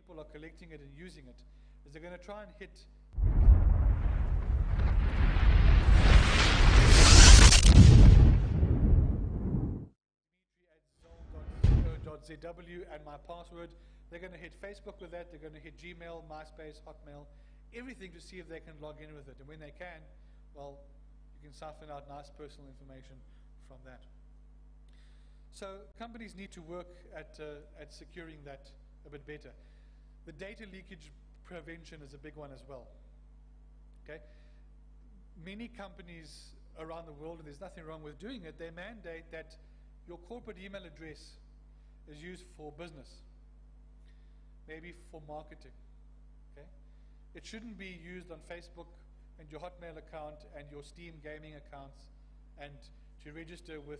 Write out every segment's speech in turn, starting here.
people are collecting it and using it, is they're going to try and hit ZW and my password. They're going to hit Facebook with that. They're going to hit Gmail, MySpace, Hotmail, everything to see if they can log in with it. And when they can, well, you can siphon out nice personal information from that. So companies need to work at securing that a bit better. The data leakage prevention is a big one as well. Okay, many companies around the world, and there's nothing wrong with doing it, they mandate that your corporate email address is used for business, maybe for marketing. Okay, it shouldn't be used on Facebook and your Hotmail account and your Steam gaming accounts, and to register with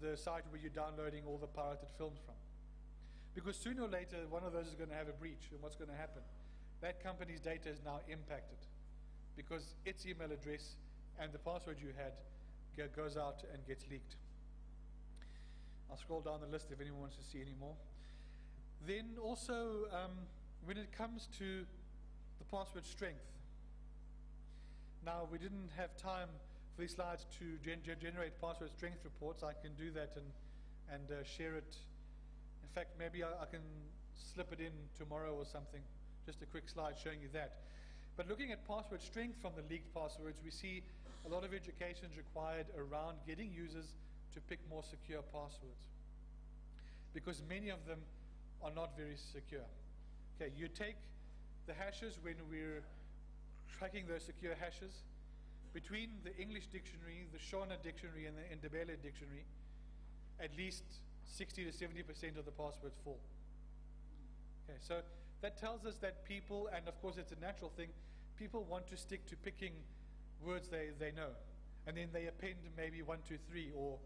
the site where you're downloading all the pirated films from. Because sooner or later, one of those is going to have a breach, and what's going to happen? That company's data is now impacted because its email address and the password you had goes out and gets leaked. I'll scroll down the list if anyone wants to see any more. Then also, when it comes to the password strength, now we didn't have time for these slides to generate password strength reports. I can do that and share it. In fact, maybe I can slip it in tomorrow or something, just a quick slide showing you that. But looking at password strength from the leaked passwords, we see a lot of education is required around getting users to pick more secure passwords, because many of them are not very secure. Okay, you take the hashes when we're tracking those secure hashes. Between the English dictionary, the Shona dictionary, and the Ndebele dictionary, at least 60 to 70% of the passwords fall. Okay, so that tells us that people, and of course it's a natural thing, people want to stick to picking words they know, and then they append maybe 1, 2, 3, or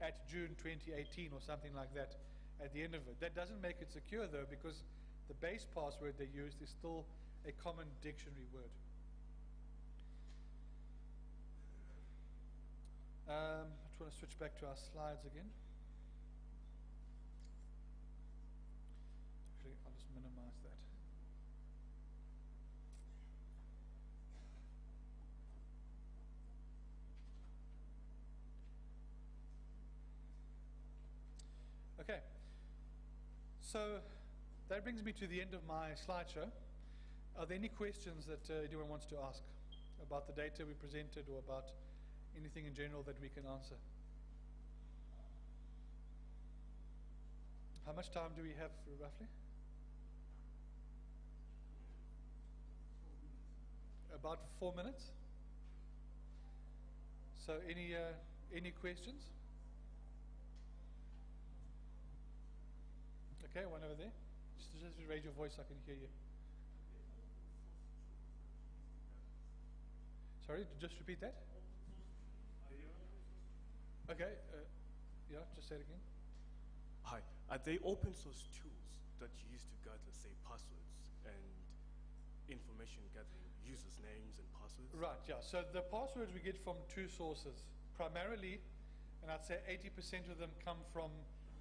at June 2018 or something like that at the end of it. That doesn't make it secure though, because the base password they used is still a common dictionary word. I just want to switch back to our slides again. Actually, I'll just minimize that. Okay, so that brings me to the end of my slideshow. Are there any questions that anyone wants to ask about the data we presented, or about anything in general that we can answer? How much time do we have roughly? About 4 minutes. So any questions? Okay, one over there. Just raise your voice so I can hear you. Sorry, just repeat that. Okay, yeah, just say it again. Hi, are they open source tools that you use to gather, say, passwords and information gathering, users' names and passwords? Right, yeah, so the passwords we get from two sources, primarily, and I'd say 80% of them come from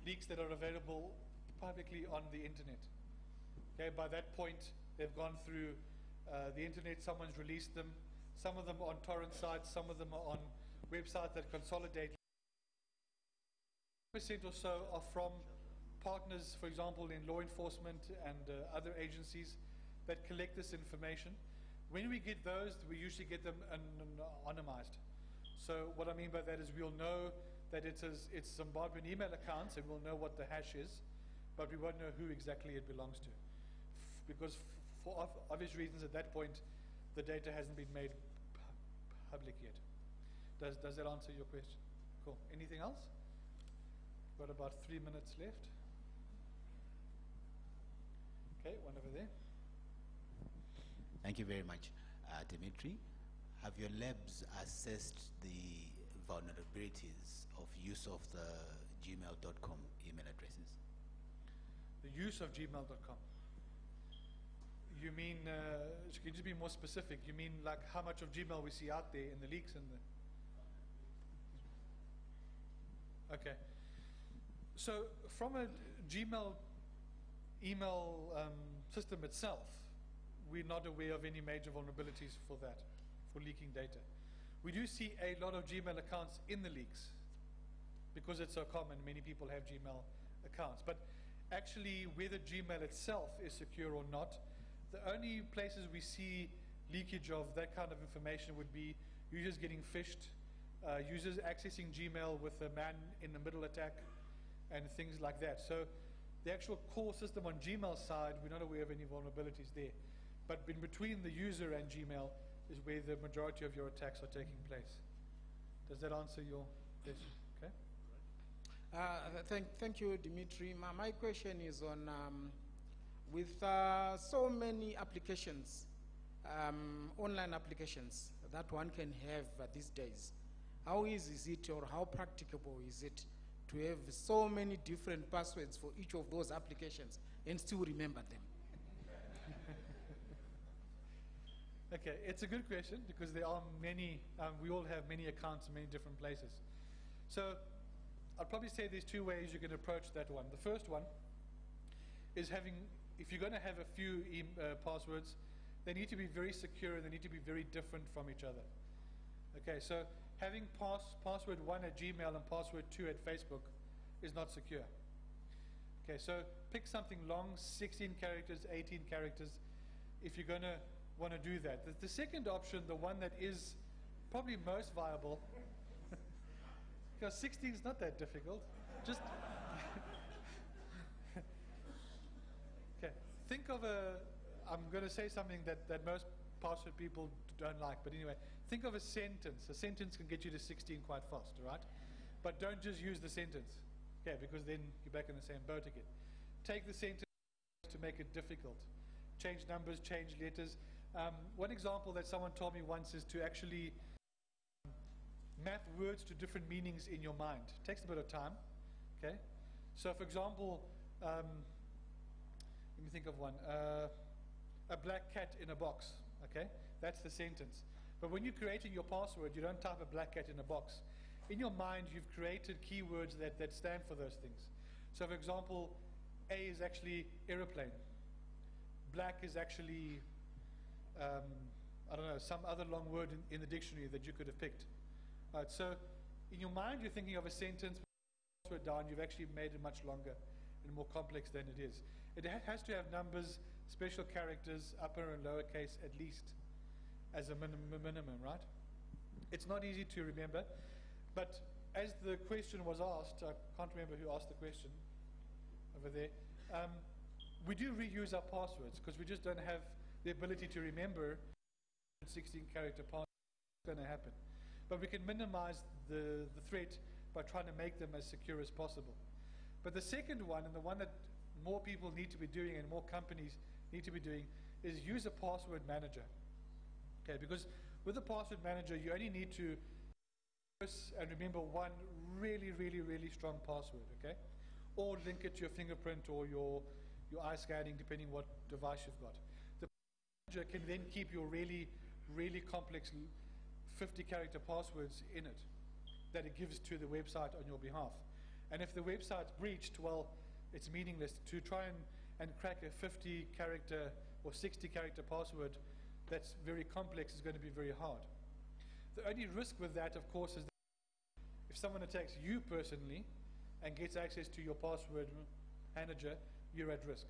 leaks that are available publicly on the internet. Okay, by that point, they've gone through the internet, someone's released them. Some of them are on torrent sites, some of them are on websites that consolidate. 10% or so are from partners, for example, in law enforcement and other agencies that collect this information. When we get those, we usually get them anonymized. So what I mean by that is we'll know that it's Zimbabwean email accounts, and we'll know what the hash is, but we won't know who exactly it belongs to. Because for obvious reasons at that point, the data hasn't been made public yet. Does that answer your question? Cool. Anything else? Got about 3 minutes left. Okay, one over there. Thank you very much, Dimitri. Have your labs assessed the vulnerabilities of use of the gmail.com email addresses? The use of gmail.com. You mean, can you just be more specific? You mean like how much of Gmail we see out there in the leaks and the... Okay. So from a Gmail email system itself, we're not aware of any major vulnerabilities for that, for leaking data. We do see a lot of Gmail accounts in the leaks because it's so common. Many people have Gmail accounts. But actually, whether Gmail itself is secure or not, the only places we see leakage of that kind of information would be users getting phished, users accessing Gmail with a man-in-the-middle attack, and things like that. So the actual core system on Gmail side, we're not aware of any vulnerabilities there. But in between the user and Gmail is where the majority of your attacks are taking place. Does that answer your question? Okay. Thank you, Dimitri. My question is on, with so many applications, online applications that one can have these days, how easy is it or how practicable is it to have so many different passwords for each of those applications and still remember them? Okay, it's a good question because there are many, we all have many accounts in many different places. So I'll probably say there's two ways you can approach that one. The first one is having, if you're going to have a few passwords, they need to be very secure and they need to be very different from each other. Okay, so having password 1 at Gmail and password 2 at Facebook is not secure. Okay, so pick something long, 16 characters, 18 characters, if you're going to want to do that. The second option, the one that is probably most viable, because 16 is not that difficult, just okay, think of I'm going to say something that most password people don't like, but anyway, think of a sentence. A sentence can get you to 16 quite fast, all right? But don't just use the sentence, okay, because then you're back in the same boat again. Take the sentence to make it difficult. Change numbers, change letters. One example that someone told me once is to actually map words to different meanings in your mind. It takes a bit of time, okay? So for example, let me think of one. A black cat in a box, okay? That's the sentence. But when you're creating your password, you don't type a black cat in a box. In your mind, you've created keywords that stand for those things. So for example, A is actually aeroplane. Black is actually, I don't know, some other long word in the dictionary that you could have picked. Right, so in your mind, you're thinking of a sentence, password down, you've actually made it much longer and more complex than it is. It has to have numbers, special characters, upper and lowercase at least, as a minimum, right? It's not easy to remember, but as the question was asked, I can't remember who asked the question over there, we do reuse our passwords because we just don't have the ability to remember 16 character passwords. It's going to happen. But we can minimize the threat by trying to make them as secure as possible. But the second one, and the one that more people need to be doing and more companies need to be doing, is use a password manager. Okay, because with a password manager, you only need to and remember one really, really, really strong password, okay? Or link it to your fingerprint or your eye scanning, depending what device you've got. The manager can then keep your really, really complex 50-character passwords in it that it gives to the website on your behalf. And if the website's breached, well, it's meaningless. To try and crack a 50-character or 60-character password that's very complex is going to be very hard. The only risk with that, of course, is that if someone attacks you personally and gets access to your password manager, you're at risk.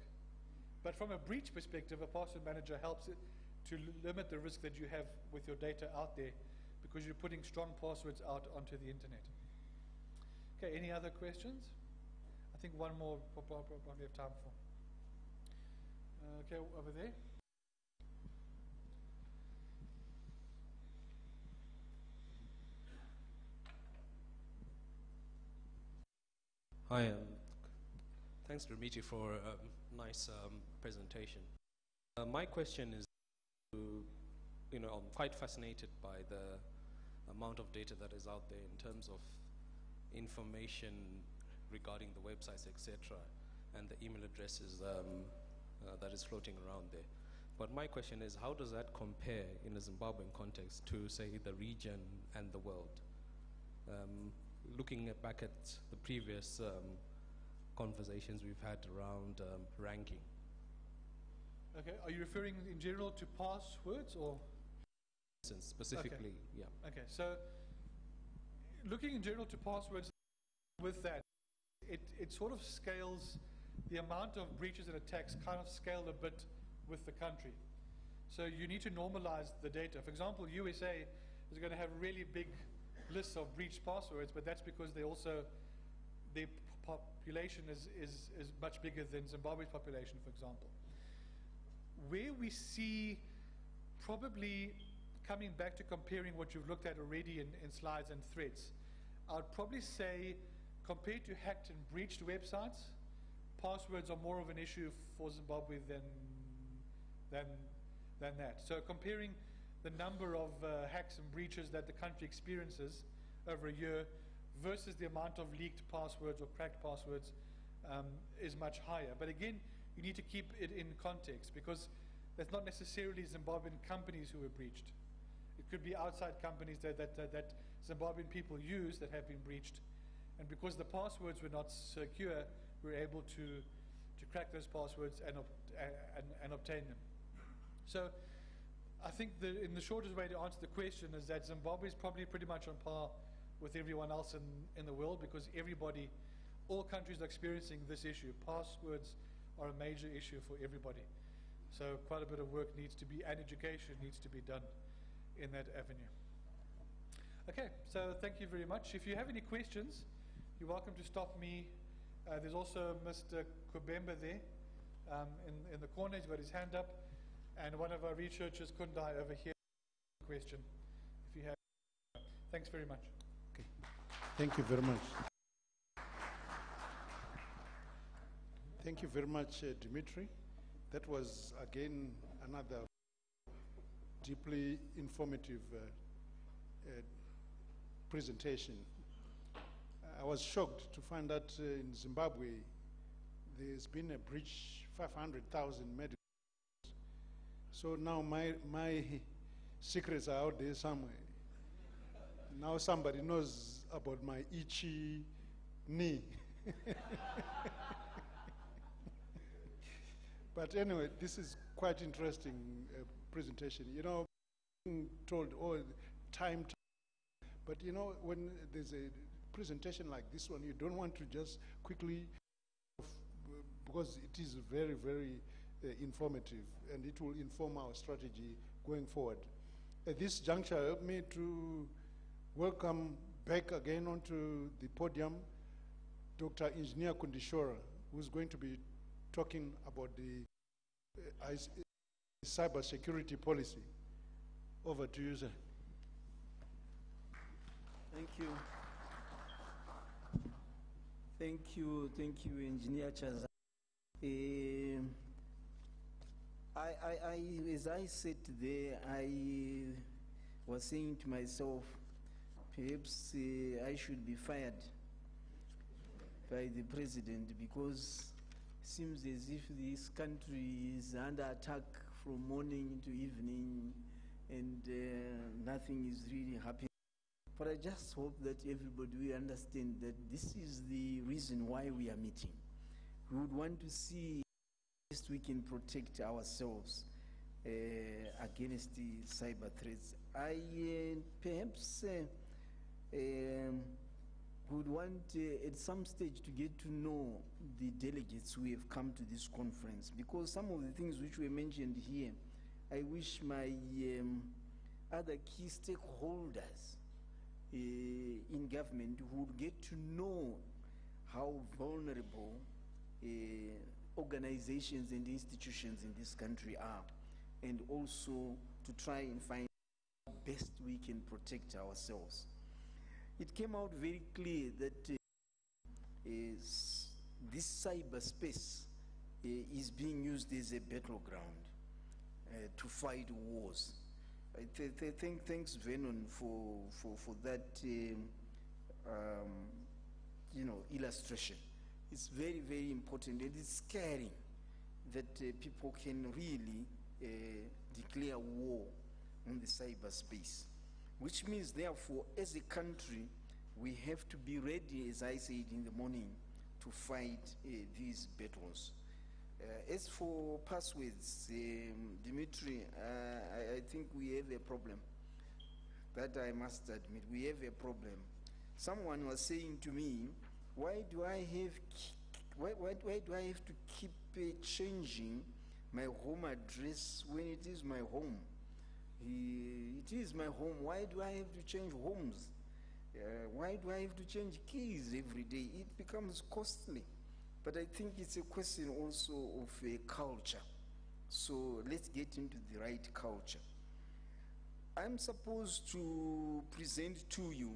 But from a breach perspective, a password manager helps it to limit the risk that you have with your data out there because you're putting strong passwords out onto the internet. Okay, any other questions? I think one more we'll probably have time for. Okay, over there. Hi, thanks Dimitri for a nice presentation. My question is, I'm quite fascinated by the amount of data that is out there in terms of information regarding the websites, etc., and the email addresses that is floating around there. But my question is, how does that compare in a Zimbabwean context to, say, the region and the world? Looking back at the previous conversations we've had around ranking. Okay, are you referring in general to passwords or? Specifically, yeah. Okay, so looking in general to passwords, with that, it sort of scales, the amount of breaches and attacks kind of scale a bit with the country. So you need to normalize the data. For example, USA is going to have really big lists of breached passwords, but that's because they also, their population is much bigger than Zimbabwe's population, for example. Where we see probably coming back to comparing what you've looked at already in slides and threads, I would probably say compared to hacked and breached websites, passwords are more of an issue for Zimbabwe than that. So comparing the number of hacks and breaches that the country experiences over a year versus the amount of leaked passwords or cracked passwords is much higher. But again, you need to keep it in context, because that's not necessarily Zimbabwean companies who were breached. It could be outside companies that Zimbabwean people use that have been breached. And because the passwords were not secure, we were able to crack those passwords and obtain them. So I think in the shortest way to answer the question is that Zimbabwe is probably pretty much on par with everyone else in the world, because all countries are experiencing this issue. Passwords are a major issue for everybody. So quite a bit of work needs to be, and education needs to be done in that avenue. Okay, so thank you very much. If you have any questions, you're welcome to stop me. There's also Mr. Kubemba there in the corner. He's got his hand up. And one of our researchers, Kundai, over here, question, if you have. Thanks very much. Okay. Thank you very much. Thank you very much, Dimitri. That was, again, another deeply informative presentation. I was shocked to find that in Zimbabwe, there's been a breach, 500,000 medical. So now my secrets are out there somewhere. Now somebody knows about my itchy knee. But anyway, this is quite interesting presentation. You know, being told, oh, time. But you know, when there's a presentation like this one, you don't want to just quickly, because it is very, very informative, and it will inform our strategy going forward. At this juncture, help me to welcome back again onto the podium Dr. Engineer Kundishora, who's going to be talking about the cyber security policy. Over to you, sir. Thank you. Thank you, Engineer Chaza. As I sat there, I was saying to myself, perhaps I should be fired by the president, because it seems as if this country is under attack from morning to evening, and nothing is really happening. But I just hope that everybody will understand that this is the reason why we are meeting. We would want to see best we can protect ourselves against the cyber threats. I perhaps would want at some stage to get to know the delegates who have come to this conference, because some of the things which were mentioned here, I wish my other key stakeholders in government would get to know how vulnerable organizations and institutions in this country are, and also to try and find how best we can protect ourselves. It came out very clear that this cyberspace is being used as a battleground to fight wars. Thanks, Venon, for that illustration. It's very, very important, and it's scary that people can really declare war on the cyberspace, which means, therefore, as a country, we have to be ready, as I said in the morning, to fight these battles. As for passwords, Dimitri, I think we have a problem. That I must admit, we have a problem. Someone was saying to me, why do I have to keep changing my home address when it is my home? It is my home. Why do I have to change homes? Why do I have to change keys every day? It becomes costly. But I think it's a question also of a culture. So let's get into the right culture. I'm supposed to present to you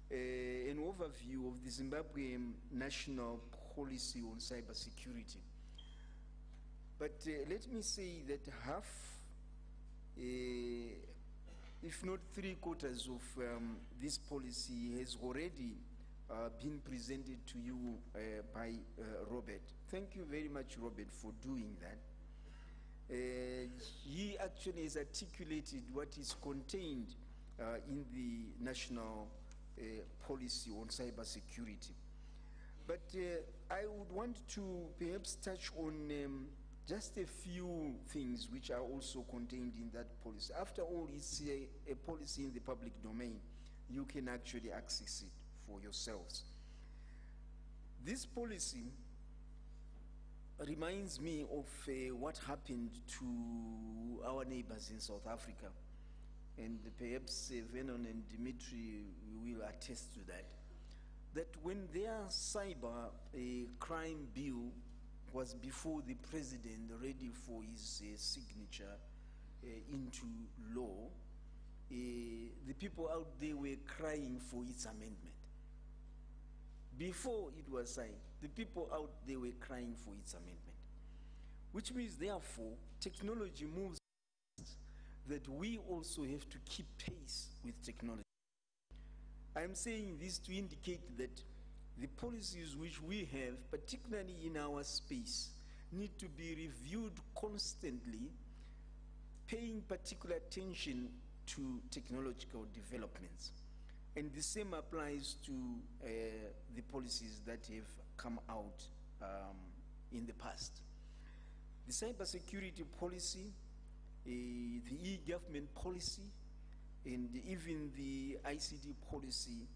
an overview of the Zimbabwean national policy on cybersecurity. But let me say that half, if not 3/4 of this policy has already been presented to you by Robert. Thank you very much, Robert, for doing that. He actually has articulated what is contained in the national policy on cybersecurity. But I would want to perhaps touch on just a few things which are also contained in that policy. After all, it's a policy in the public domain. You can actually access it for yourselves. This policy reminds me of what happened to our neighbors in South Africa. And perhaps Vernon and Dimitri will attest to that. That when their cyber crime bill was before the president, ready for his signature into law, the people out there were crying for its amendment. Before it was signed, the people out there were crying for its amendment. Which means, therefore, technology moves that we also have to keep pace with technology. I'm saying this to indicate that the policies which we have, particularly in our space, need to be reviewed constantly, paying particular attention to technological developments. And the same applies to the policies that have come out in the past. The cybersecurity policy, the e-government policy, and even the ICT policy,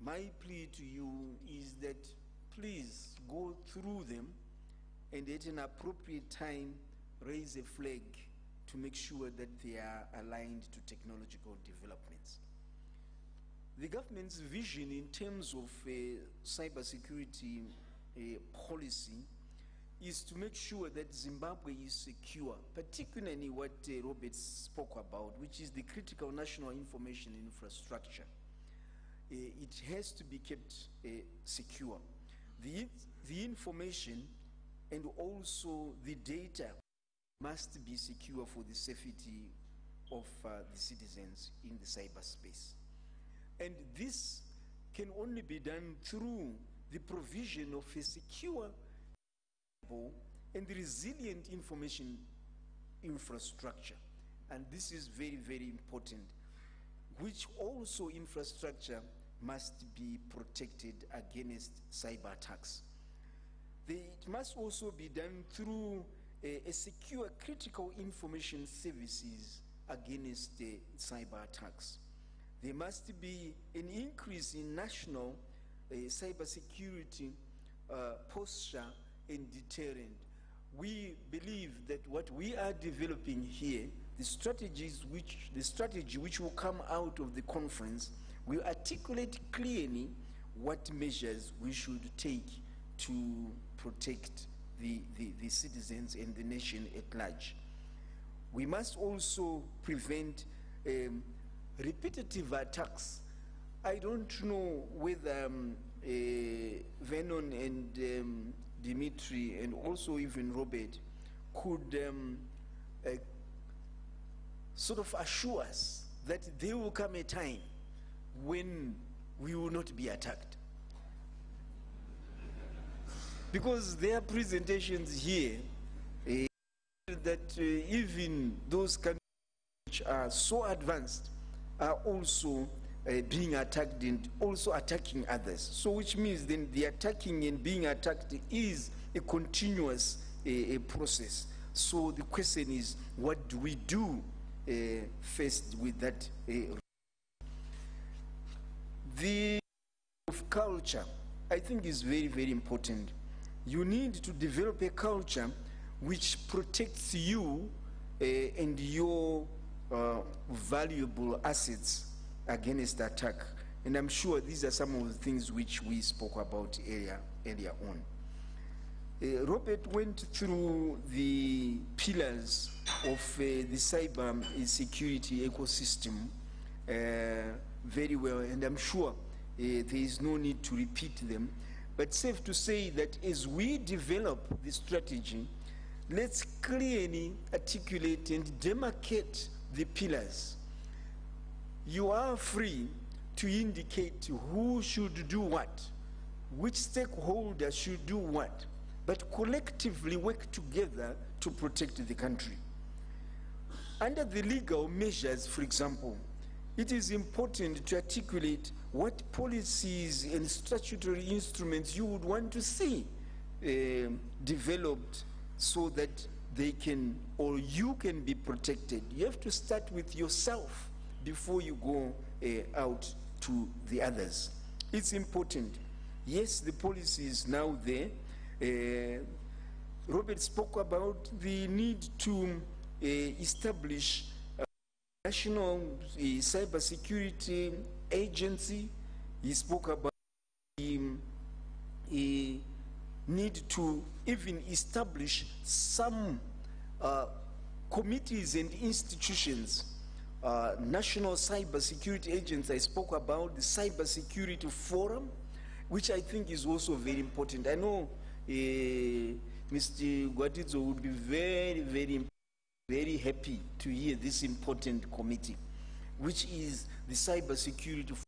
my plea to you is that please go through them and at an appropriate time raise a flag to make sure that they are aligned to technological developments. The government's vision in terms of cybersecurity policy is to make sure that Zimbabwe is secure, particularly what Robert spoke about, which is the critical national information infrastructure. It has to be kept secure. The information and also the data must be secure for the safety of the citizens in the cyberspace. And this can only be done through the provision of a secure and resilient information infrastructure. And this is very, very important, which also infrastructure must be protected against cyber attacks. It must also be done through a secure critical information services against cyber attacks. There must be an increase in national cybersecurity posture and deterrent. We believe that what we are developing here, the strategy which will come out of the conference will articulate clearly what measures we should take to protect the citizens and the nation at large. We must also prevent repetitive attacks. I don't know whether Vernon and Dimitri and also even Robert could sort of assure us that there will come a time when we will not be attacked. Because their presentations here that even those countries which are so advanced are also being attacked and also attacking others. So which means then the attacking and being attacked is a continuous process. So the question is, what do we do first with that? The of culture, I think, is very, very important. You need to develop a culture which protects you and your valuable assets against attack. And I'm sure these are some of the things which we spoke about earlier on. Robert went through the pillars of the cyber security ecosystem very well, and I'm sure there is no need to repeat them. But safe to say that as we develop the strategy, let's clearly articulate and demarcate the pillars. You are free to indicate who should do what, which stakeholders should do what, but collectively work together to protect the country. Under the legal measures, for example, it is important to articulate what policies and statutory instruments you would want to see developed so that they can, or you can be protected. You have to start with yourself before you go out to the others. It's important. Yes, the policy is now there. Robert spoke about the need to establish a national cybersecurity agency. He spoke about the need to even establish some committees and institutions. National cybersecurity agents, I spoke about the cybersecurity forum, which I think is also very important. I know Mr. Gwatidzo would be very, very, very happy to hear this important committee, which is the cybersecurity forum,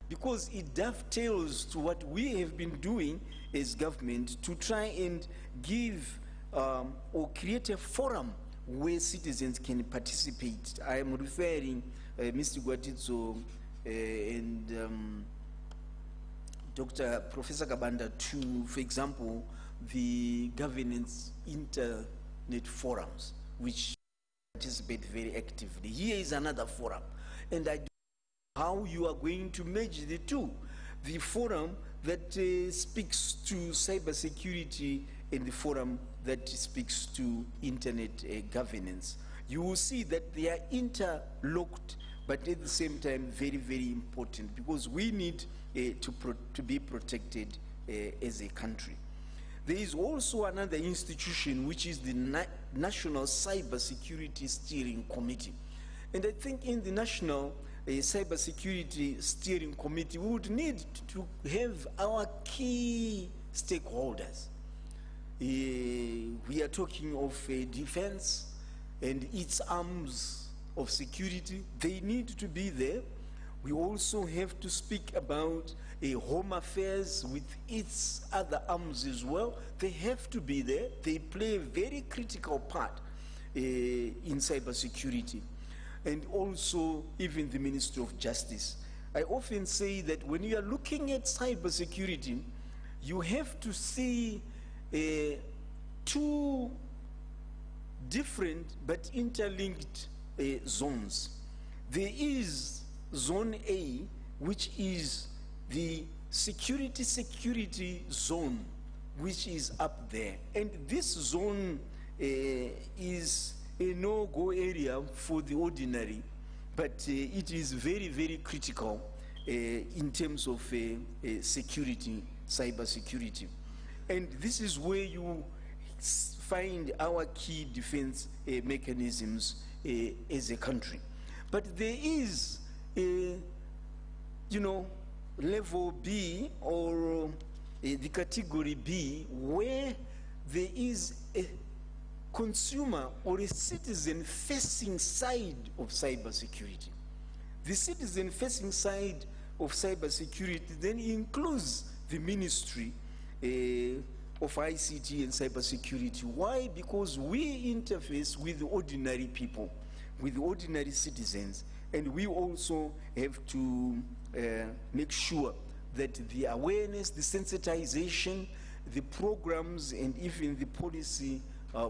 because it dovetails to what we have been doing as government to try and give or create a forum where citizens can participate. I am referring Mr. Gwatidzo and Dr. Professor Kabanda to, for example, the governance internet forums, which participate very actively. Here is another forum, and I don't know how you are going to merge the two. The forum that speaks to cybersecurity and the forum that speaks to internet governance. You will see that they are interlocked, but at the same time very, very important, because we need to be protected as a country. There is also another institution, which is the National Cybersecurity Steering Committee. And I think in the National Cybersecurity Steering Committee, we would need to have our key stakeholders. We are talking of defense and its arms of security. They need to be there. We also have to speak about home affairs with its other arms as well. They have to be there. They play a very critical part in cybersecurity. And also even the Ministry of Justice. I often say that when you are looking at cybersecurity, you have to see two different but interlinked zones. There is Zone A, which is the security zone, which is up there. And this zone is a no-go area for the ordinary, but it is very, very critical in terms of security, cybersecurity. And this is where you find our key defense mechanisms as a country. But there is level B, or the category B, where there is a consumer or a citizen-facing side of cybersecurity. The citizen-facing side of cybersecurity then includes the Ministry of ICT and cybersecurity. Why? Because we interface with ordinary people, with ordinary citizens. And we also have to make sure that the awareness, the sensitization, the programs, and even the policy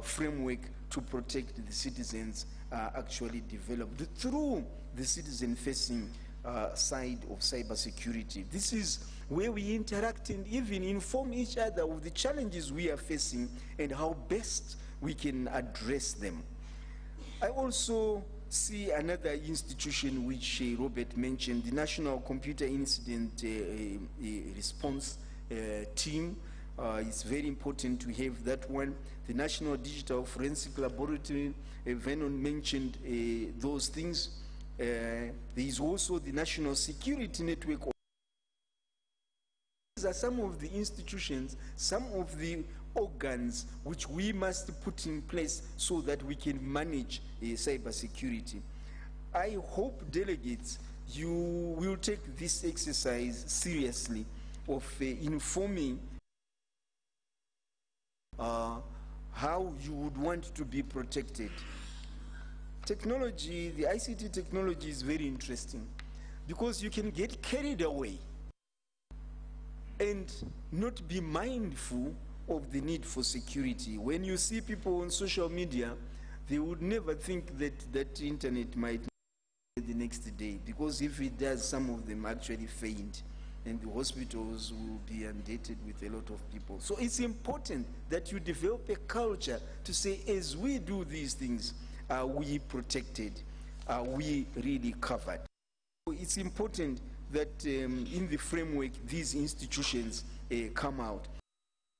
framework to protect the citizens are actually developed through the citizen-facing side of cybersecurity. This is where we interact and even inform each other of the challenges we are facing and how best we can address them. I also see another institution which Robert mentioned, the National Computer Incident Response Team. It's very important to have that one. The National Digital Forensic Laboratory, Vernon mentioned those things. There is also the National Security Network. These are some of the institutions, some of the organs which we must put in place so that we can manage cybersecurity. I hope, delegates, you will take this exercise seriously of informing how you would want to be protected. Technology, the ICT technology is very interesting because you can get carried away and not be mindful of the need for security. When you see people on social media, they would never think that that internet might the next day, because if it does, some of them actually faint and the hospitals will be inundated with a lot of people. So it's important that you develop a culture to say, as we do these things, are we protected? Are we really covered? So it's important that in the framework these institutions come out.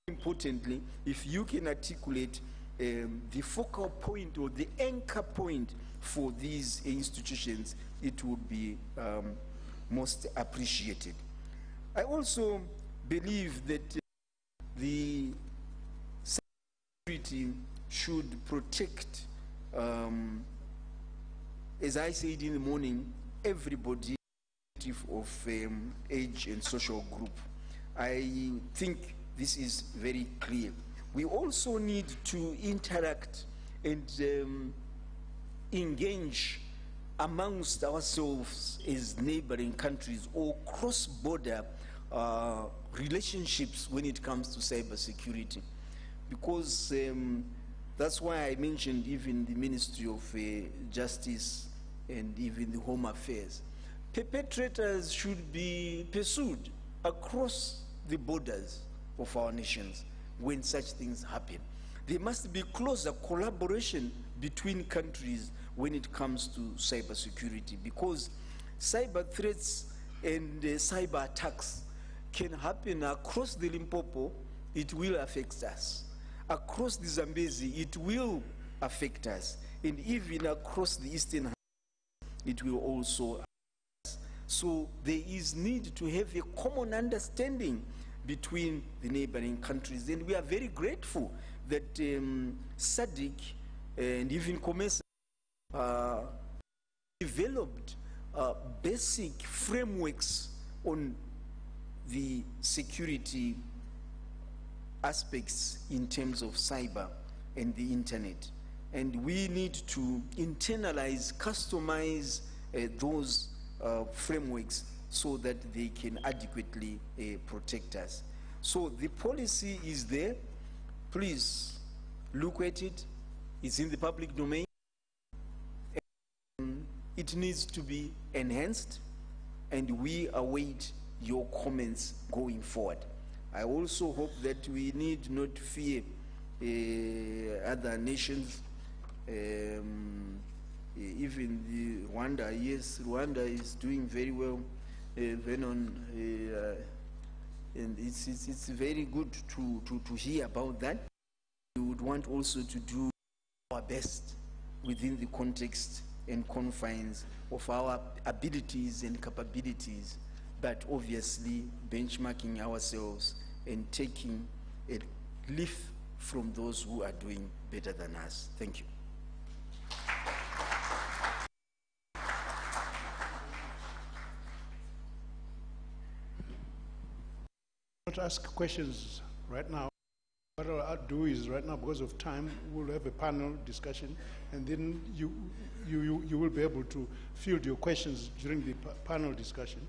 Importantly, if you can articulate the focal point or the anchor point for these institutions, it would be most appreciated. I also believe that the security should protect, as I said in the morning, everybody of age and social group. I think this is very clear. We also need to interact and engage amongst ourselves as neighboring countries or cross-border relationships when it comes to cybersecurity. Because that's why I mentioned even the Ministry of Justice and even the Home Affairs. Perpetrators should be pursued across the borders of our nations when such things happen. There must be closer collaboration between countries when it comes to cybersecurity, because cyber threats and cyber attacks can happen across the Limpopo. It will affect us. Across the Zambezi, it will affect us. And even across the Eastern, it will also affect us. So there is need to have a common understanding between the neighboring countries. And we are very grateful that SADC and even COMESA developed basic frameworks on the security aspects in terms of cyber and the internet. And we need to internalize, customize those frameworks so that they can adequately protect us. So the policy is there. Please look at it. It's in the public domain. It needs to be enhanced, and we await your comments going forward. I also hope that we need not fear other nations, even the Rwanda. Yes, Rwanda is doing very well, Vernon, and it's very good to hear about that. We would want also to do our best within the context and confines of our abilities and capabilities, but obviously benchmarking ourselves and taking a leaf from those who are doing better than us. Thank you. Not ask questions right now, but I'll do is right now, because of time, we'll have a panel discussion, and then you will be able to field your questions during the panel discussion.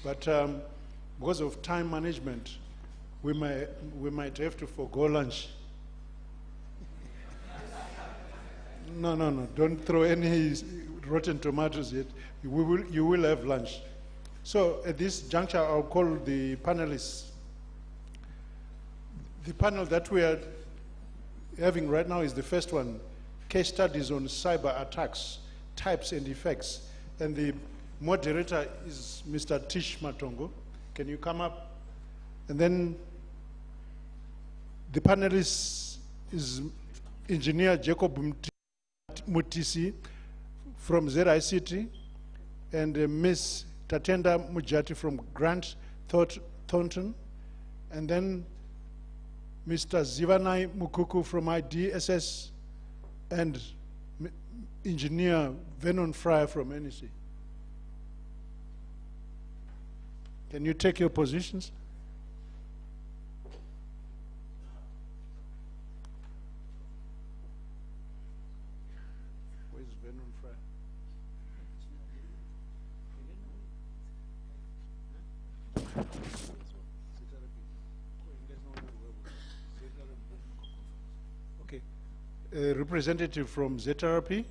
But because of time management, we might have to forgo lunch. No, don't throw any rotten tomatoes yet. You will have lunch. So at this juncture, I'll call the panelists. The panel that we are having right now is the first one, case studies on cyber attacks, types and effects. And the moderator is Mr. Tish Matongo. Can you come up? And then the panelist is Engineer Jacob Mutisi from ZICT, and Ms. Tatenda Mujati from Grant Thornton, and then Mr. Zivanai Mukuku from IDSS, and Engineer Vernon Fryer from NEC. Can you take your positions? Where's Vernon Fryer? Okay. A representative from ZRP.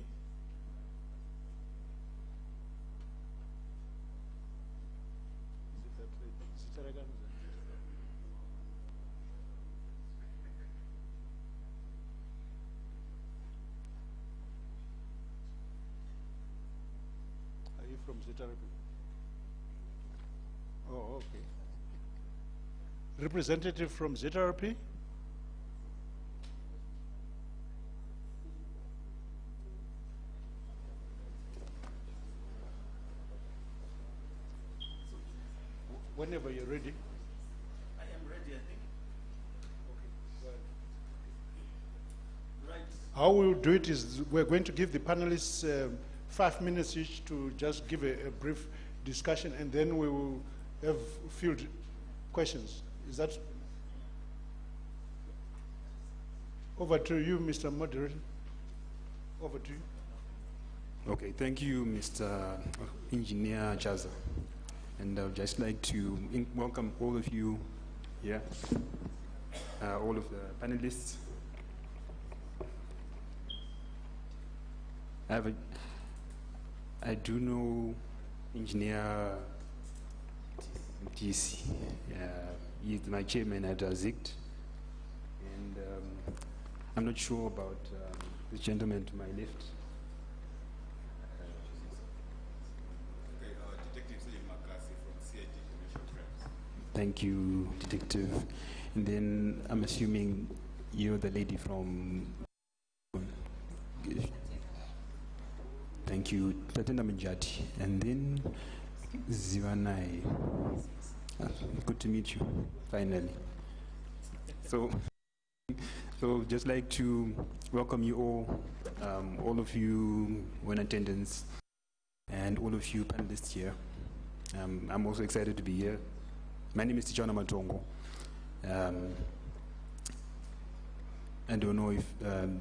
Are you from ZRP? Oh, okay. Representative from ZRP? Whenever you're ready. I am ready, I think. Okay, right. How we'll do it is we're going to give the panelists 5 minutes each to just give a brief discussion, and then we will have field questions. Is that over to you, Mr. Moderator? Over to you. Okay, thank you, Mr. Engineer Chaza. And I would just like to welcome all of you here, all of the panelists. I do know Engineer TC. He's my chairman at ZICT. And I'm not sure about this gentleman to my left. Thank you, Detective. And then I'm assuming you're the lady from... Thank you, Tatenda Mujati. And then Zivanai. Good to meet you, finally. So just like to welcome you all of you in attendance, and all of you panelists here. I'm also excited to be here. My name is Tichana Matongo. I don't know if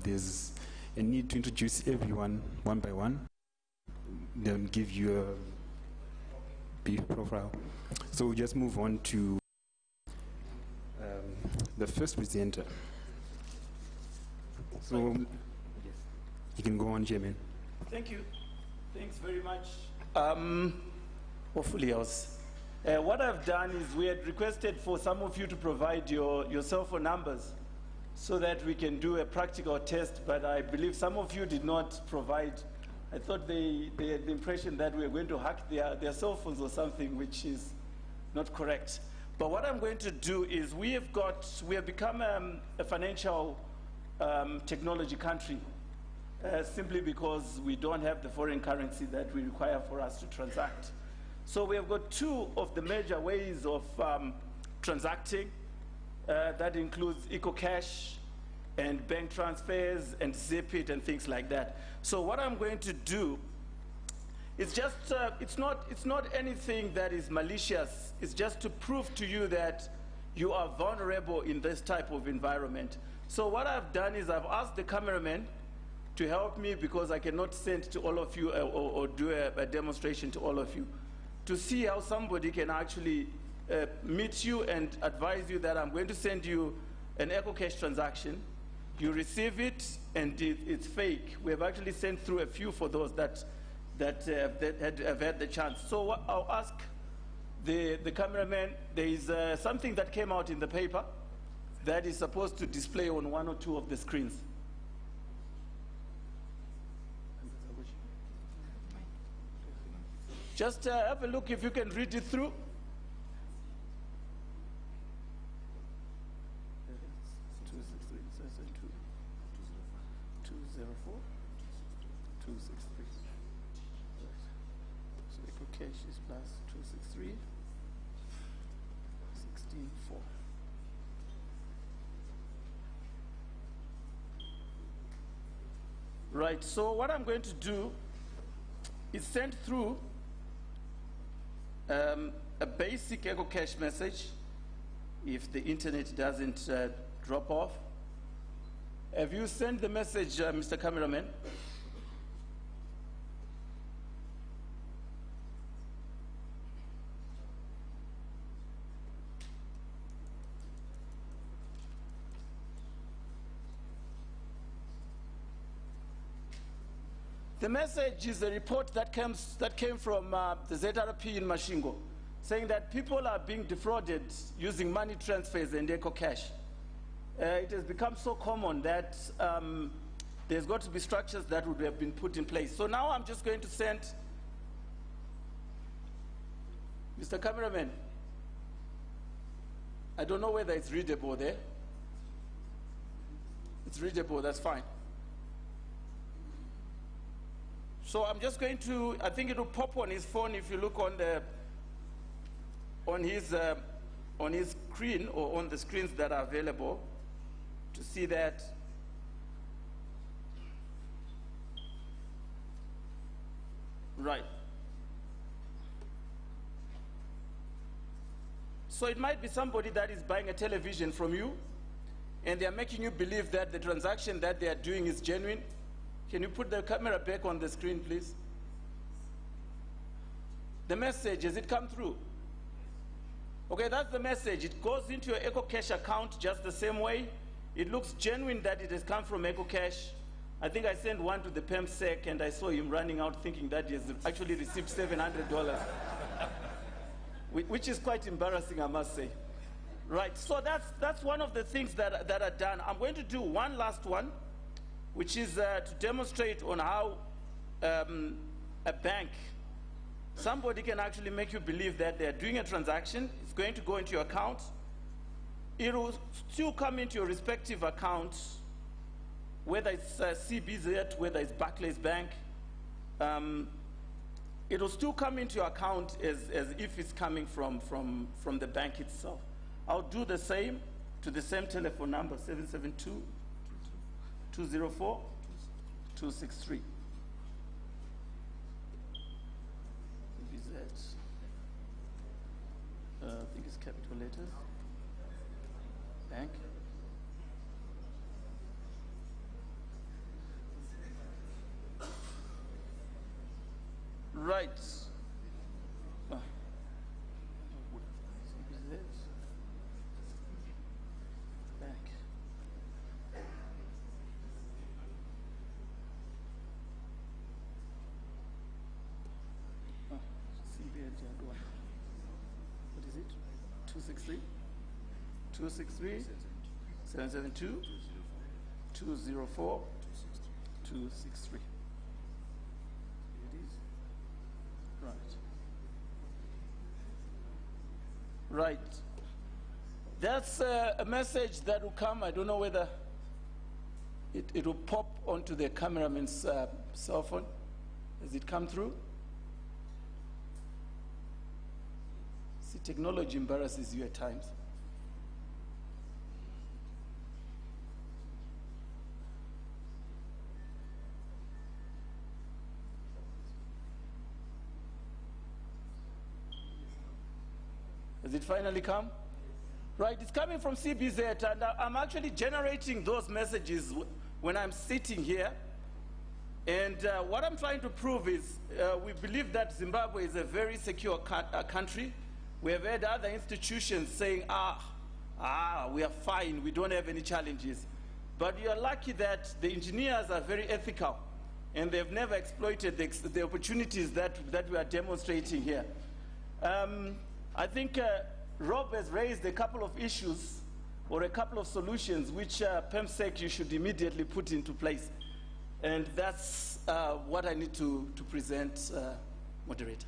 there's a need to introduce everyone one by one, then give you a brief profile. So we'll just move on to the first presenter. So you can go on, Chairman. Thank you. Thanks very much. Hopefully I was... what I've done is we had requested for some of you to provide your cell phone numbers so that we can do a practical test, but I believe some of you did not provide. I thought they had the impression that we were going to hack their cell phones or something, which is not correct. But what I'm going to do is we have become a financial technology country simply because we don't have the foreign currency that we require for us to transact. So we have got two of the major ways of transacting. That includes EcoCash and bank transfers and Zipit and things like that. So what I'm going to do is just, it's not anything that is malicious. It's just to prove to you that you are vulnerable in this type of environment. So what I've done is I've asked the cameraman to help me, because I cannot send to all of you or do a demonstration to all of you, to see how somebody can actually meet you and advise you that I'm going to send you an EcoCash transaction. You receive it, and it's fake. We have actually sent through a few for those that have had the chance. So I'll ask the cameraman, there is something that came out in the paper that is supposed to display on one or two of the screens. Just have a look if you can read it through. 204, 263. So EcoCash is plus 263, 16.4. Right, so what I'm going to do is send through a basic EcoCash message if the internet doesn't drop off. Have you sent the message, Mr. Cameraman? The message is a report that came from the ZRP in Mashingo, saying that people are being defrauded using money transfers and EcoCash. It has become so common that there's got to be structures that would have been put in place. So now I'm just going to send Mr. Cameraman. I don't know whether it's readable there. It's readable, that's fine. So I'm just going to, I think it will pop on his phone if you look on his screen or on the screens that are available to see that. Right. So it might be somebody that is buying a television from you, and they are making you believe that the transaction that they are doing is genuine. Can you put the camera back on the screen, please? The message, has it come through? Okay, that's the message. It goes into your EcoCash account just the same way. It looks genuine that it has come from EcoCash. I think I sent one to the PEMSEC, and I saw him running out thinking that he has actually received $700, which is quite embarrassing, I must say. Right, so that's one of the things that are done. I'm going to do one last one, which is to demonstrate on how a bank, somebody can actually make you believe that they're doing a transaction. It's going to go into your account. It will still come into your respective accounts, whether it's CBZ, whether it's Barclays Bank. It will still come into your account as if it's coming from the bank itself. I'll do the same to the same telephone number, 772 204 263. BZ. I think it's capital letters. Bank. Right. CBZ. Bank. What is it? 263? 263? 772? 204? 263. It is. Right. Right. That's a message that will come. I don't know whether it will pop onto the cameraman's cell phone. Has it come through? See, technology embarrasses you at times. Has it finally come? right? It's coming from CBZ, and I'm actually generating those messages when I'm sitting here. And what I'm trying to prove is we believe that Zimbabwe is a very secure country. We have had other institutions saying, we are fine, we don't have any challenges. But you're lucky that the engineers are very ethical, and they've never exploited the opportunities that we are demonstrating here. I think Rob has raised a couple of issues or a couple of solutions which PEMSEC you should immediately put into place. And that's what I need to present, moderator.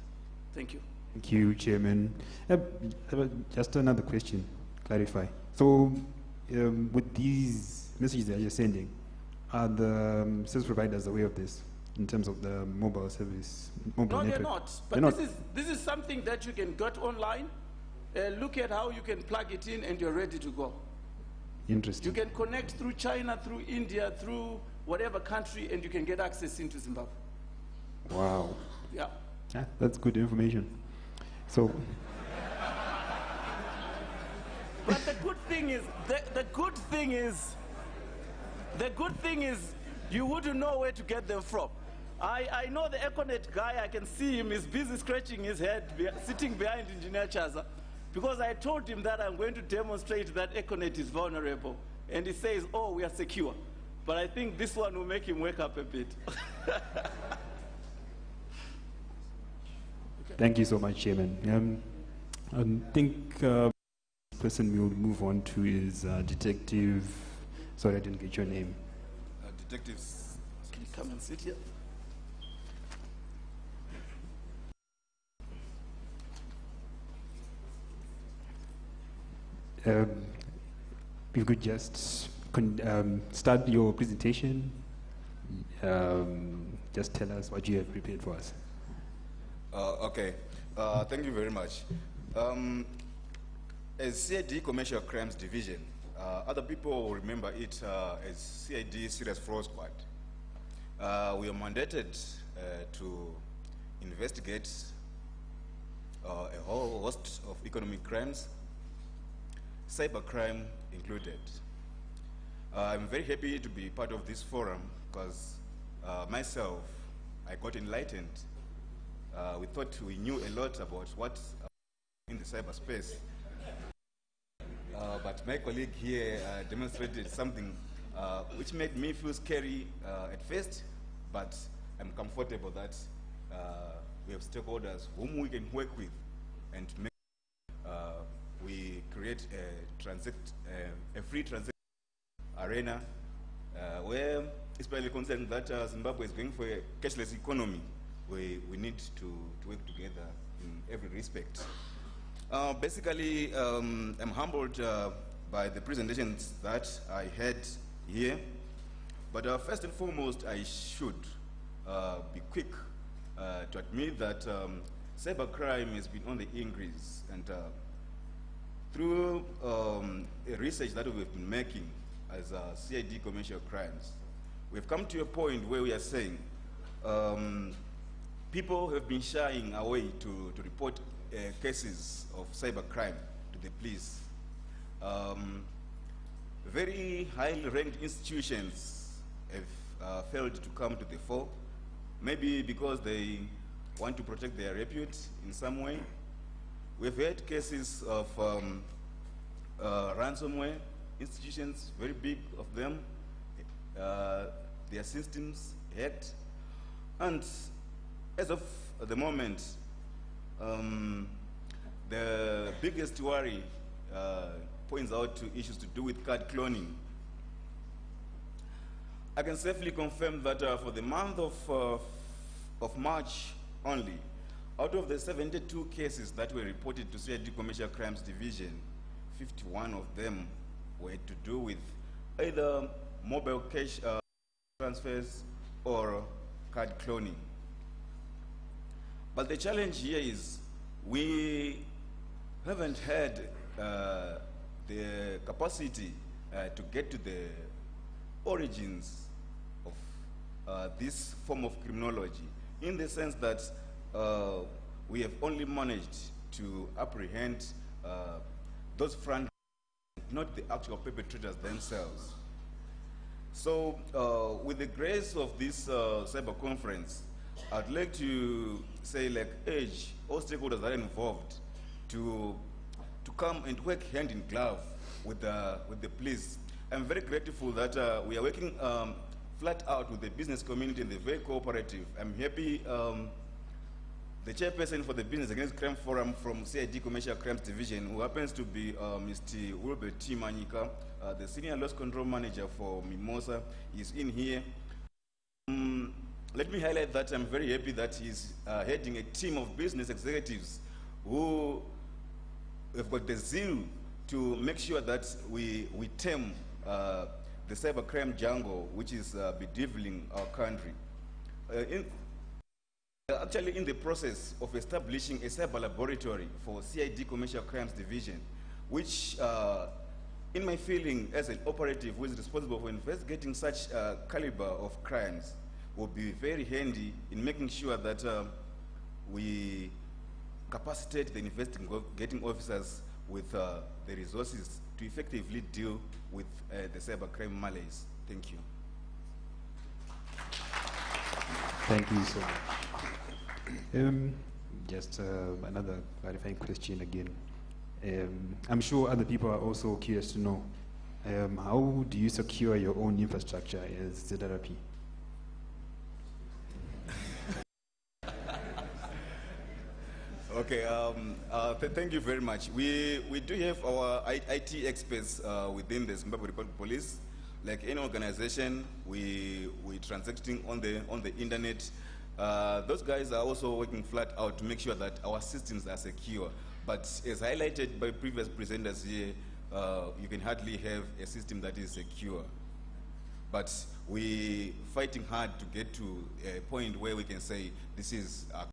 Thank you. Thank you, Chairman. Just another question, clarify. So with these messages that you're sending, are the service providers aware of this in terms of the mobile service, mobile no, network? They're not. But they're this is something that you can get online. Look at how you can plug it in and you're ready to go. Interesting. You can connect through China, through India, through whatever country, and you can get access into Zimbabwe. Wow. Yeah. That's good information. So. But the good thing is, you wouldn't know where to get them from. I know the Econet guy. I can see him. He's busy scratching his head, sitting behind Engineer Chaza, because I told him that I'm going to demonstrate that Econet is vulnerable, and he says, "Oh, we are secure." But I think this one will make him wake up a bit. Thank you so much, Chairman. I think the person we'll move on to is Detective. Sorry, I didn't get your name. Detectives, can you come and sit here? If you could just start your presentation. Just tell us what you have prepared for us. Okay. Thank you very much. As CID Commercial Crimes Division, other people will remember it as CID Serious Fraud Squad. We are mandated to investigate a whole host of economic crimes, cybercrime included. I'm very happy to be part of this forum because myself, I got enlightened. We thought we knew a lot about what's in the cyberspace. But my colleague here demonstrated something which made me feel scary at first, but I'm comfortable that we have stakeholders whom we can work with and make we create a free transaction arena where, especially concerning that Zimbabwe is going for a cashless economy, we need to work together in every respect. Basically, I'm humbled by the presentations that I had here, but first and foremost, I should be quick to admit that cybercrime has been on the increase, and through a research that we've been making as CID commercial crimes, we've come to a point where we are saying people have been shying away to report cases of cybercrime to the police. Very highly ranked institutions have failed to come to the fore, maybe because they want to protect their repute in some way. We've had cases of ransomware institutions, very big of them, their systems hacked. And as of the moment, the biggest worry points out to issues to do with card cloning. I can safely confirm that for the month of March only, out of the 72 cases that were reported to CID Commercial Crimes Division, 51 of them were to do with either mobile cash transfers or card cloning. But the challenge here is we haven't had the capacity to get to the origins of this form of criminology, in the sense that we have only managed to apprehend those front not the actual perpetrators themselves. So, with the grace of this cyber conference, I'd like to say, like, urge all stakeholders that are involved to come and work hand in glove with the police. I'm very grateful that we are working flat out with the business community and they're very cooperative. I'm happy the chairperson for the Business Against Crime Forum from CID Commercial Crimes Division, who happens to be Mr. Wilbert T. Manyika, the Senior Loss Control Manager for Mimosa, is in here. Let me highlight that I'm very happy that he's heading a team of business executives who have got the zeal to make sure that we tame the cybercrime jungle, which is bedeviling our country. Actually, in the process of establishing a cyber laboratory for CID Commercial Crimes Division, which, in my feeling, as an operative who is responsible for investigating such caliber of crimes, will be very handy in making sure that we capacitate the investigating officers with the resources to effectively deal with the cybercrime malaise. Thank you. Thank you so much. Just another clarifying question again. I'm sure other people are also curious to know, how do you secure your own infrastructure as ZRP? Okay, thank you very much. We do have our IT experts within the Zimbabwe Republic Police. Like any organization, we transacting on the internet. Those guys are also working flat out to make sure that our systems are secure. But as highlighted by previous presenters here, you can hardly have a system that is secure. But we fighting hard to get to a point where we can say this is our.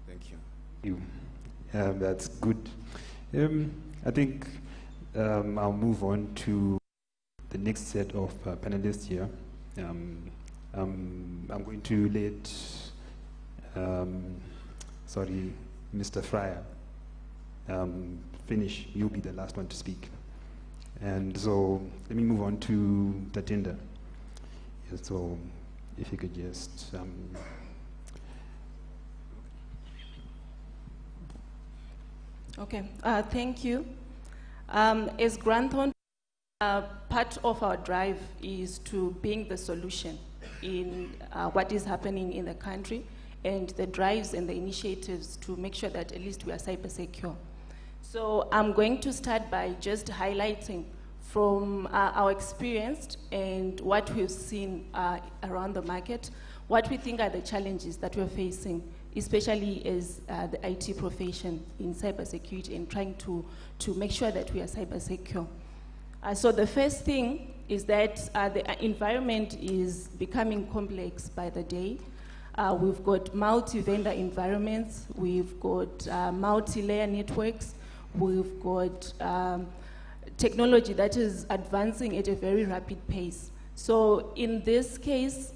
Thank you. That's good. I think I'll move on to the next set of panelists here. I'm going to let, Mr. Fryer finish. You'll be the last one to speak. And so let me move on to Tatenda. Yeah, so if you could just... Okay, thank you. As Grantham, part of our drive is to being the solution in what is happening in the country and the drives and the initiatives to make sure that at least we are cyber secure. So I'm going to start by just highlighting from our experience and what we've seen around the market, what we think are the challenges that we're facing, especially as the IT profession in cybersecurity and trying to make sure that we are cyber secure. So the first thing is that the environment is becoming complex by the day. We've got multi-vendor environments, we've got multi-layer networks, we've got technology that is advancing at a very rapid pace. So in this case,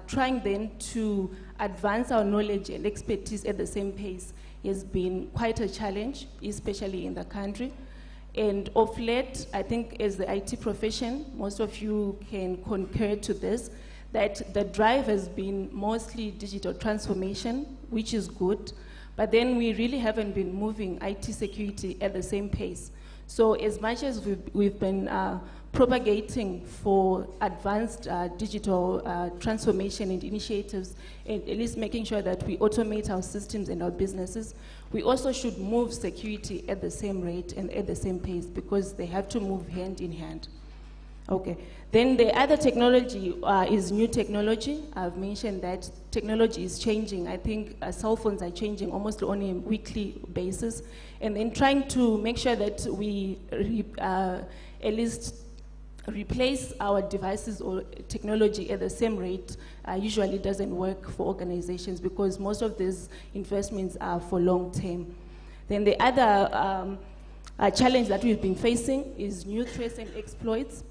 trying then to advance our knowledge and expertise at the same pace has been quite a challenge, especially in the country. And of late, I think as the IT profession, most of you can concur to this, that the drive has been mostly digital transformation, which is good, but then we really haven't been moving IT security at the same pace. So as much as we've been propagating for advanced digital transformation and initiatives, and at least making sure that we automate our systems and our businesses, we also should move security at the same rate and at the same pace because they have to move hand in hand. Okay. Then the other technology is new technology. I've mentioned that technology is changing. I think cell phones are changing almost on a weekly basis. And then trying to make sure that we at least replace our devices or technology at the same rate usually doesn't work for organizations because most of these investments are for long term. Then the other challenge that we've been facing is new threats and exploits.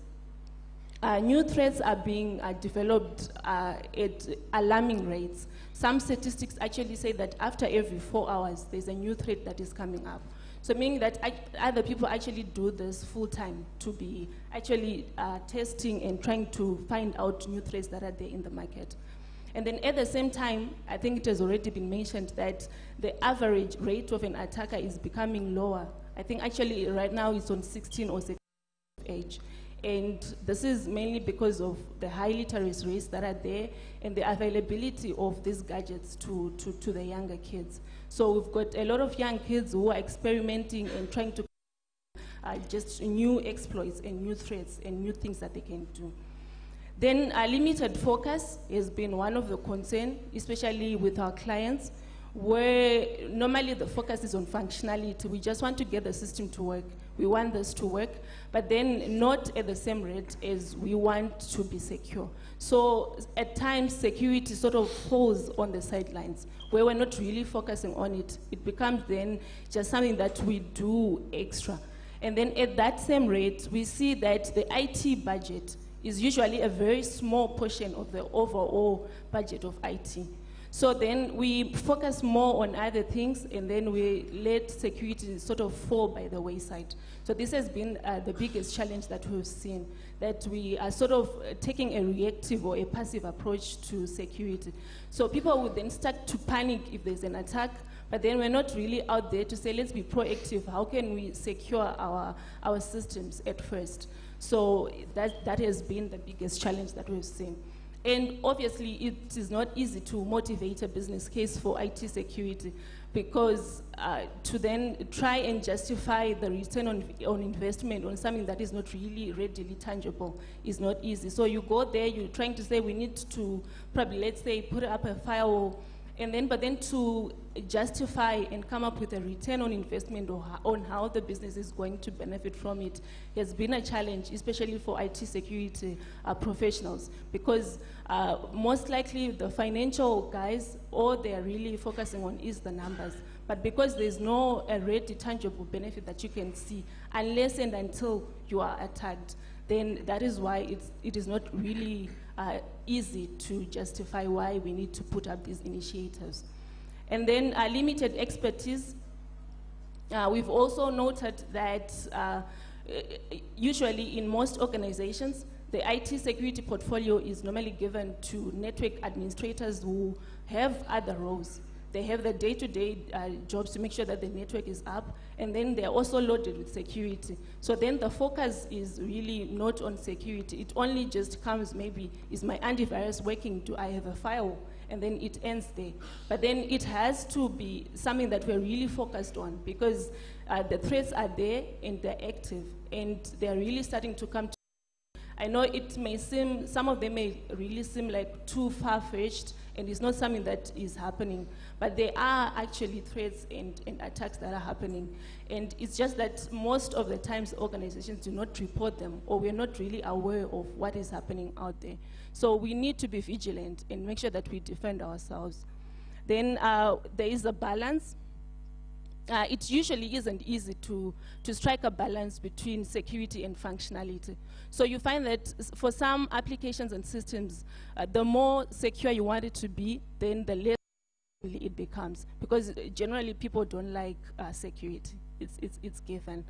New threats are being developed at alarming rates. Some statistics actually say that after every 4 hours, there's a new threat that is coming up. So meaning that other people actually do this full time to be actually testing and trying to find out new threats that are there in the market. And then at the same time, I think it has already been mentioned that the average rate of an attacker is becoming lower. I think actually right now it's on 16 or 17 age. And this is mainly because of the high literacy rates that are there and the availability of these gadgets to the younger kids. So we've got a lot of young kids who are experimenting and trying to just new exploits and new threats and new things that they can do. Then limited focus has been one of the concerns, especially with our clients, where normally the focus is on functionality. We just want to get the system to work. We want this to work, but then not at the same rate as we want to be secure. So at times, security sort of falls on the sidelines, where we're not really focusing on it. It becomes then just something that we do extra. And then at that same rate, we see that the IT budget is usually a very small portion of the overall budget of IT. So then we focus more on other things, and then we let security sort of fall by the wayside. So this has been the biggest challenge that we've seen, that we are sort of taking a reactive or a passive approach to security. So people would then start to panic if there's an attack, but then we're not really out there to say, let's be proactive. How can we secure our systems at first? So that has been the biggest challenge that we've seen. And obviously, it is not easy to motivate a business case for IT security, because to then try and justify the return on investment on something that is not really readily tangible is not easy. So you go there, you're trying to say we need to probably, let's say, put up a firewall, and then, but then to justify and come up with a return on investment or on how the business is going to benefit from it has been a challenge, especially for IT security professionals, because most likely the financial guys, all they're really focusing on is the numbers. But because there's no ready tangible benefit that you can see, unless and until you are attacked, then that is why it is not really easy to justify why we need to put up these initiatives. And then limited expertise. We've also noted that usually in most organizations, the IT security portfolio is normally given to network administrators who have other roles. They have the day-to-day jobs to make sure that the network is up, and then they're also loaded with security. So then the focus is really not on security. It only just comes, maybe, is my antivirus working? Do I have a firewall? And then it ends there. But then it has to be something that we're really focused on, because the threats are there and they're active, and they're really starting to come to. I know it may seem, some of them may really seem like too far-fetched, and it's not something that is happening, but there are actually threats and attacks that are happening. And it's just that most of the times organizations do not report them, or we're not really aware of what is happening out there. So we need to be vigilant and make sure that we defend ourselves. Then there is a balance. It usually isn't easy to strike a balance between security and functionality. So you find that for some applications and systems, the more secure you want it to be, then the less it becomes, because generally people don't like security. It's given.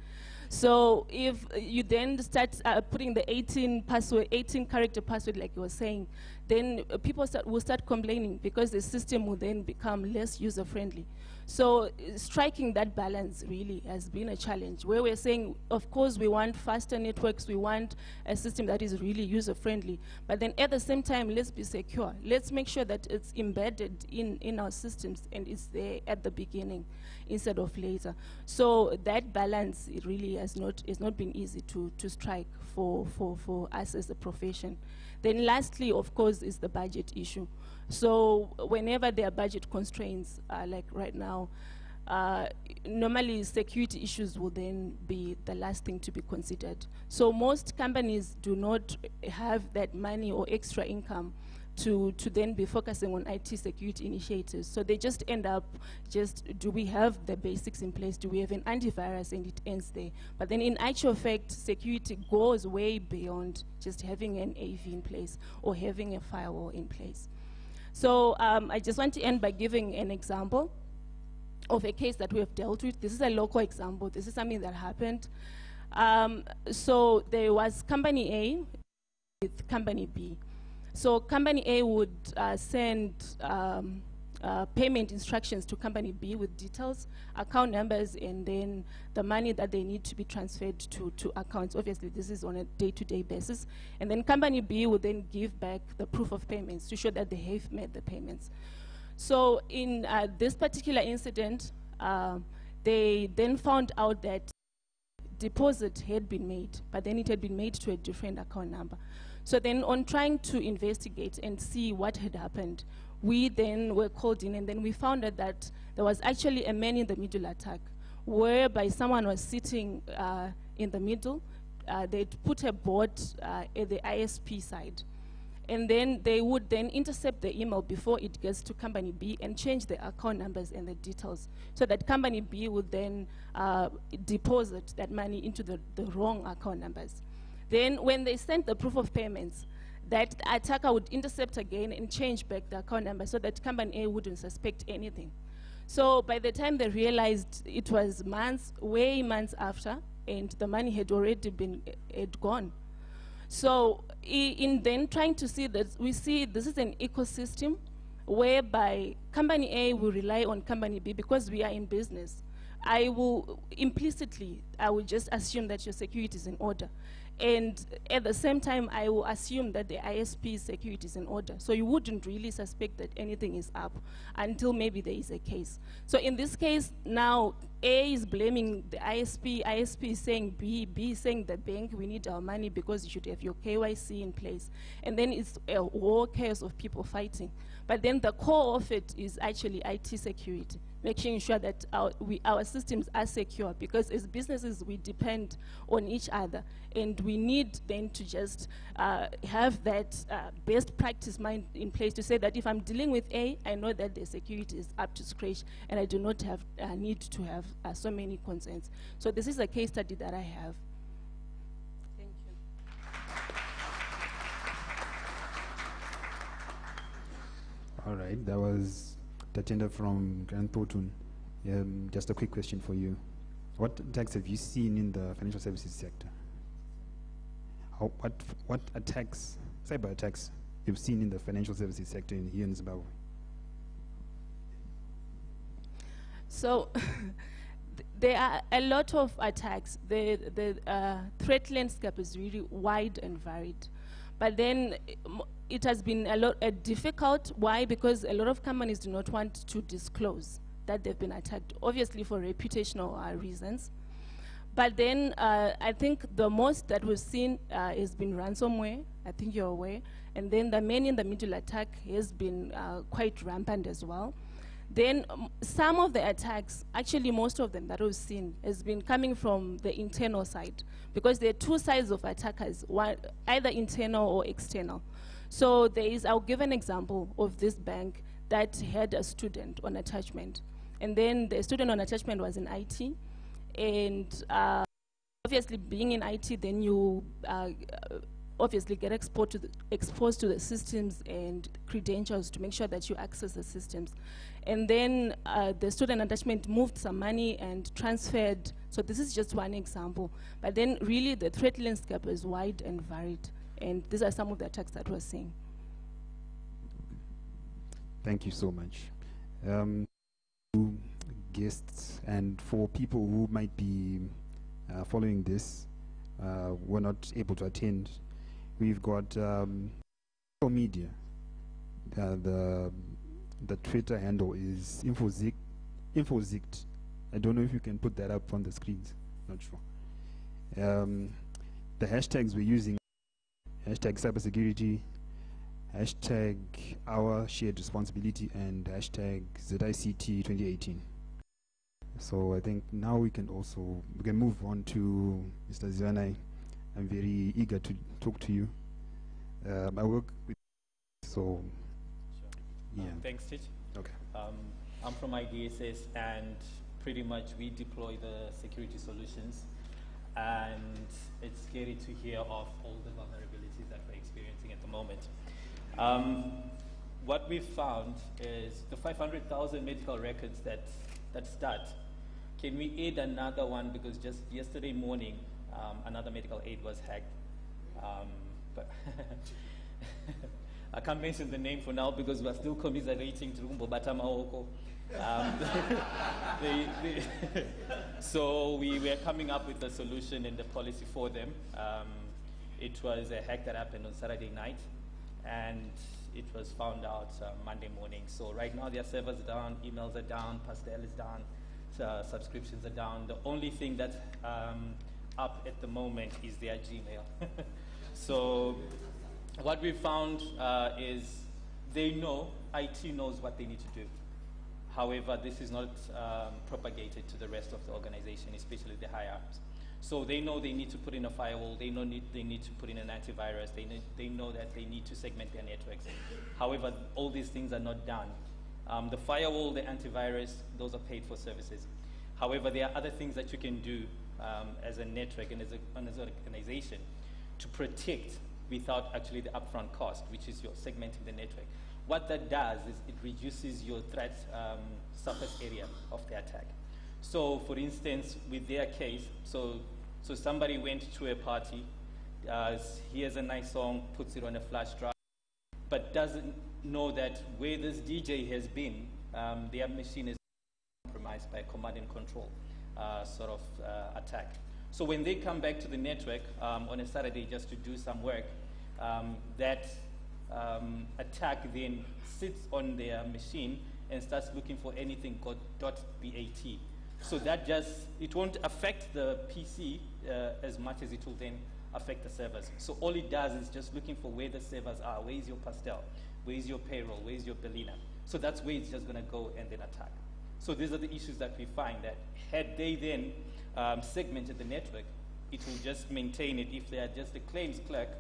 So if you then start putting the 18 character password, like you were saying, then people will start complaining, because the system will then become less user-friendly. So striking that balance really has been a challenge, where we're saying, of course, we want faster networks, we want a system that is really user-friendly, but then at the same time, let's be secure. Let's make sure that it's embedded in our systems and it's there at the beginning instead of later. So that balance, it really has not been easy to strike for us as a profession. Then lastly, of course, is the budget issue. So whenever there are budget constraints, like right now, normally security issues will then be the last thing to be considered. So most companies do not have that money or extra income to then be focusing on IT security initiatives. So they just end up do we have the basics in place? Do we have an antivirus? And it ends there. But then in actual fact, security goes way beyond just having an AV in place or having a firewall in place. So I just want to end by giving an example. of a case that we have dealt with. This is a local example. This is something that happened. So there was company A with company B. So company A would send payment instructions to company B with details, account numbers, and then the money that they need to be transferred to accounts. Obviously, this is on a day-to-day basis. And then company B would then give back the proof of payments to show that they have made the payments. So in this particular incident, they then found out that deposit had been made, but then it had been made to a different account number. So then on trying to investigate and see what had happened, we then were called in, and then we found out that there was actually a man-in-the-middle attack, whereby someone was sitting in the middle. They'd put a board at the ISP side, and then they would then intercept the email before it gets to company B and change the account numbers and the details, so that company B would then deposit that money into the wrong account numbers. Then when they sent the proof of payments, that attacker would intercept again and change back the account number so that company A wouldn't suspect anything. So by the time they realized, it was months, way months after, and the money had already been gone. So in then trying to see that, we see this is an ecosystem whereby company A will rely on company B because we are in business. I will implicitly, I will just assume that your security is in order. And at the same time, I will assume that the ISP's security is in order. So you wouldn't really suspect that anything is up until maybe there is a case. So in this case, now A is blaming the ISP is saying B is saying the bank, we need our money because you should have your KYC in place. And then it's a war chaos of people fighting. But then the core of it is actually IT security, making sure that our systems are secure, because as businesses, we depend on each other. And we need then to just have that best practice mind in place to say that if I'm dealing with A, I know that the security is up to scratch, and I do not have need to have so many concerns. So this is a case study that I have. Thank you. All right, that was Tatenda from Grand Thornton. Just a quick question for you. What attacks have you seen in the financial services sector? What attacks, cyber attacks, you've seen in the financial services sector here in Zimbabwe? So there are a lot of attacks. The threat landscape is really wide and varied. But then it has been difficult. Why? Because a lot of companies do not want to disclose that they've been attacked, obviously for reputational reasons. But then I think the most that we've seen has been ransomware. I think you're aware. And then the man-in-the-middle attack has been quite rampant as well. Then some of the attacks, actually most of them that we've seen, has been coming from the internal side, because there are two sides of attackers, one, either internal or external. So I'll give an example of this bank that had a student on attachment. And then the student on attachment was in IT. And obviously being in IT, then you obviously get exposed to the systems and credentials to make sure that you access the systems. And then the student attachment moved some money and transferred. So this is just one example. But then really the threat landscape is wide and varied. And these are some of the attacks that we're seeing. Thank you so much. Guests, and for people who might be following this, were not able to attend, we've got social media. The Twitter handle is Infozict. I don't know if you can put that up on the screens. Not sure. The hashtags we're using: hashtag cybersecurity, hashtag our shared responsibility, and hashtag ZICT 2018. So I think now we can move on to Mr. Zivanai. I'm very eager to talk to you. I work with, so sure. Yeah. Thanks, Tich. Okay. I'm from IDSS, and pretty much we deploy the security solutions. And it's scary to hear of all the vulnerabilities that we're experiencing at the moment. What we've found is the 500,000 medical records that at start, can we add another one? Because just yesterday morning, another medical aid was hacked. But I can't mention the name for now because we're still commiserating to Rumbo Batamaoko. So we were coming up with a solution and the policy for them. It was a hack that happened on Saturday night, and it was found out Monday morning. So right now their servers are down, emails are down, Pastel is down, subscriptions are down. The only thing that's up at the moment is their Gmail. So what we found is they know, IT knows what they need to do. However, this is not propagated to the rest of the organization, especially the higher ups. So they know they need to put in a firewall, they know they need to put in an antivirus, they know that they need to segment their networks. However, all these things are not done. The firewall, the antivirus, those are paid for services. However, there are other things that you can do as a network and as an organization to protect without actually the upfront cost, which is your segmenting the network. What that does is it reduces your threat surface area of the attack. So, for instance, with their case, so somebody went to a party, hears a nice song, puts it on a flash drive, but doesn't know that where this DJ has been, their machine is compromised by a command and control sort of attack. So when they come back to the network on a Saturday just to do some work, that attack then sits on their machine and starts looking for anything called .bat. So that it won't affect the PC as much as it will then affect the servers. So all it does is just looking for where the servers are. Where is your Pastel? Where is your payroll? Where is your Belina? So that's where it's just going to go and then attack. So these are the issues that we find, that had they then segmented the network, it will just maintain it. If they are just a claims clerk,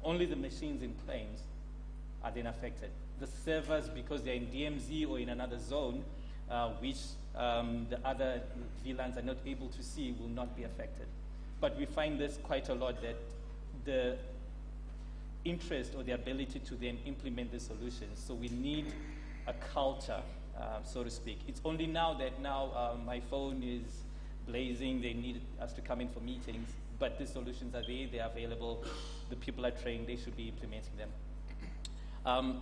only the machines in claims are then affected. The servers, because they're in DMZ or in another zone, which the other VLANs are not able to see, will not be affected. But we find this quite a lot, that the interest or the ability to then implement the solutions. So we need a culture, so to speak. It's only now that my phone is blazing, they need us to come in for meetings, but the solutions are there, they're available, the people are trained, they should be implementing them.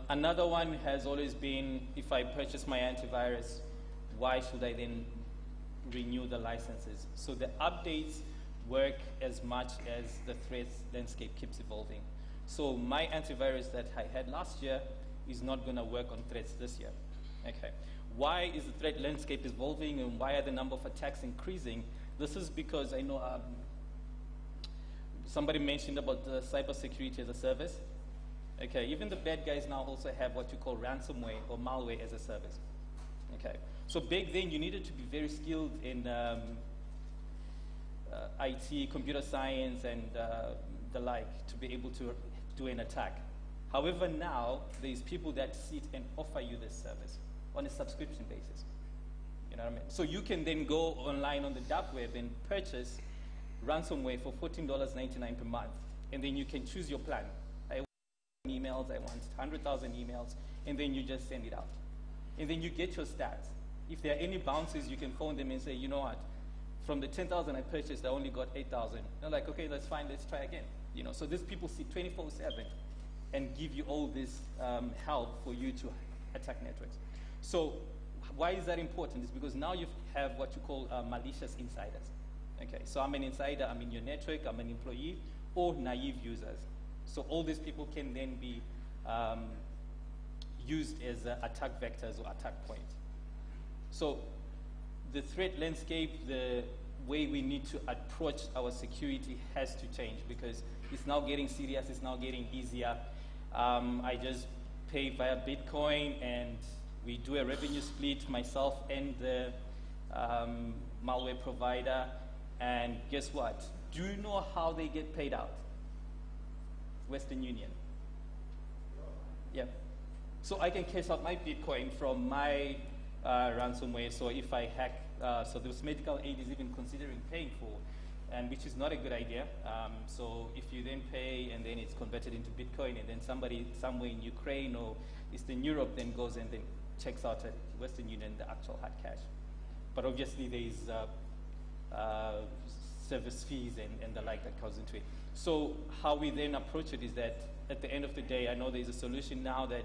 Another one has always been, if I purchase my antivirus, why should I then renew the licenses? So the updates work as much as the threat landscape keeps evolving. So my antivirus that I had last year is not going to work on threats this year. Okay. Why is the threat landscape evolving, and why are the number of attacks increasing? This is because I know somebody mentioned about the cybersecurity as a service. Okay, even the bad guys now also have what you call ransomware or malware as a service. Okay, so back then you needed to be very skilled in IT, computer science, and the like to be able to do an attack. However, now there's people that sit and offer you this service on a subscription basis. You know what I mean? So you can then go online on the dark web and purchase ransomware for $14.99 per month, and then you can choose your plan. I want emails, I want 100,000 emails, and then you just send it out. And then you get your stats. If there are any bounces, you can phone them and say, you know what, from the 10,000 I purchased, I only got 8,000. They're like, okay, that's fine, let's try again. You know, so these people sit 24/7 and give you all this help for you to attack networks. So why is that important? It's because now you have what you call malicious insiders. Okay, so I'm an insider, I'm in your network, I'm an employee, or naive users. So all these people can then be used as attack vectors or attack points. So the threat landscape, the way we need to approach our security has to change, because it's now getting serious, it's now getting easier. I just pay via Bitcoin, and we do a revenue split, myself and the malware provider, and guess what? Do you know how they get paid out? Western Union. Yeah. So I can cash out my Bitcoin from my ransomware. So if I hack, so this medical aid is even considering paying for, and which is not a good idea. So if you then pay and then it's converted into Bitcoin, and then somebody somewhere in Ukraine or Eastern Europe then goes and then checks out at Western Union the actual hard cash. but obviously there's service fees and the like that goes into it. So how we then approach it is that at the end of the day, I know there's a solution now that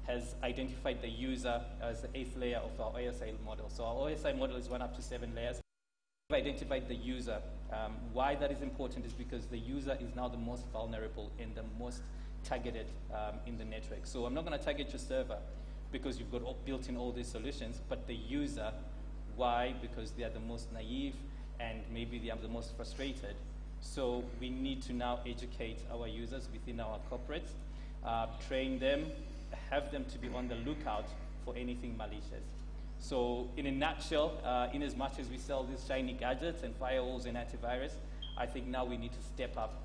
has identified the user as the 8th layer of our OSI model. So our OSI model is 1 up to 7 layers. We've identified the user. Why that is important is because the user is now the most vulnerable and the most targeted in the network. So I'm not going to target your server because you've got built in all these solutions, but the user, why? Because they are the most naive and maybe they are the most frustrated. So we need to now educate our users within our corporates, train them, have them to be on the lookout for anything malicious. So in a nutshell, in as much as we sell these shiny gadgets and firewalls and antivirus, I think now we need to step up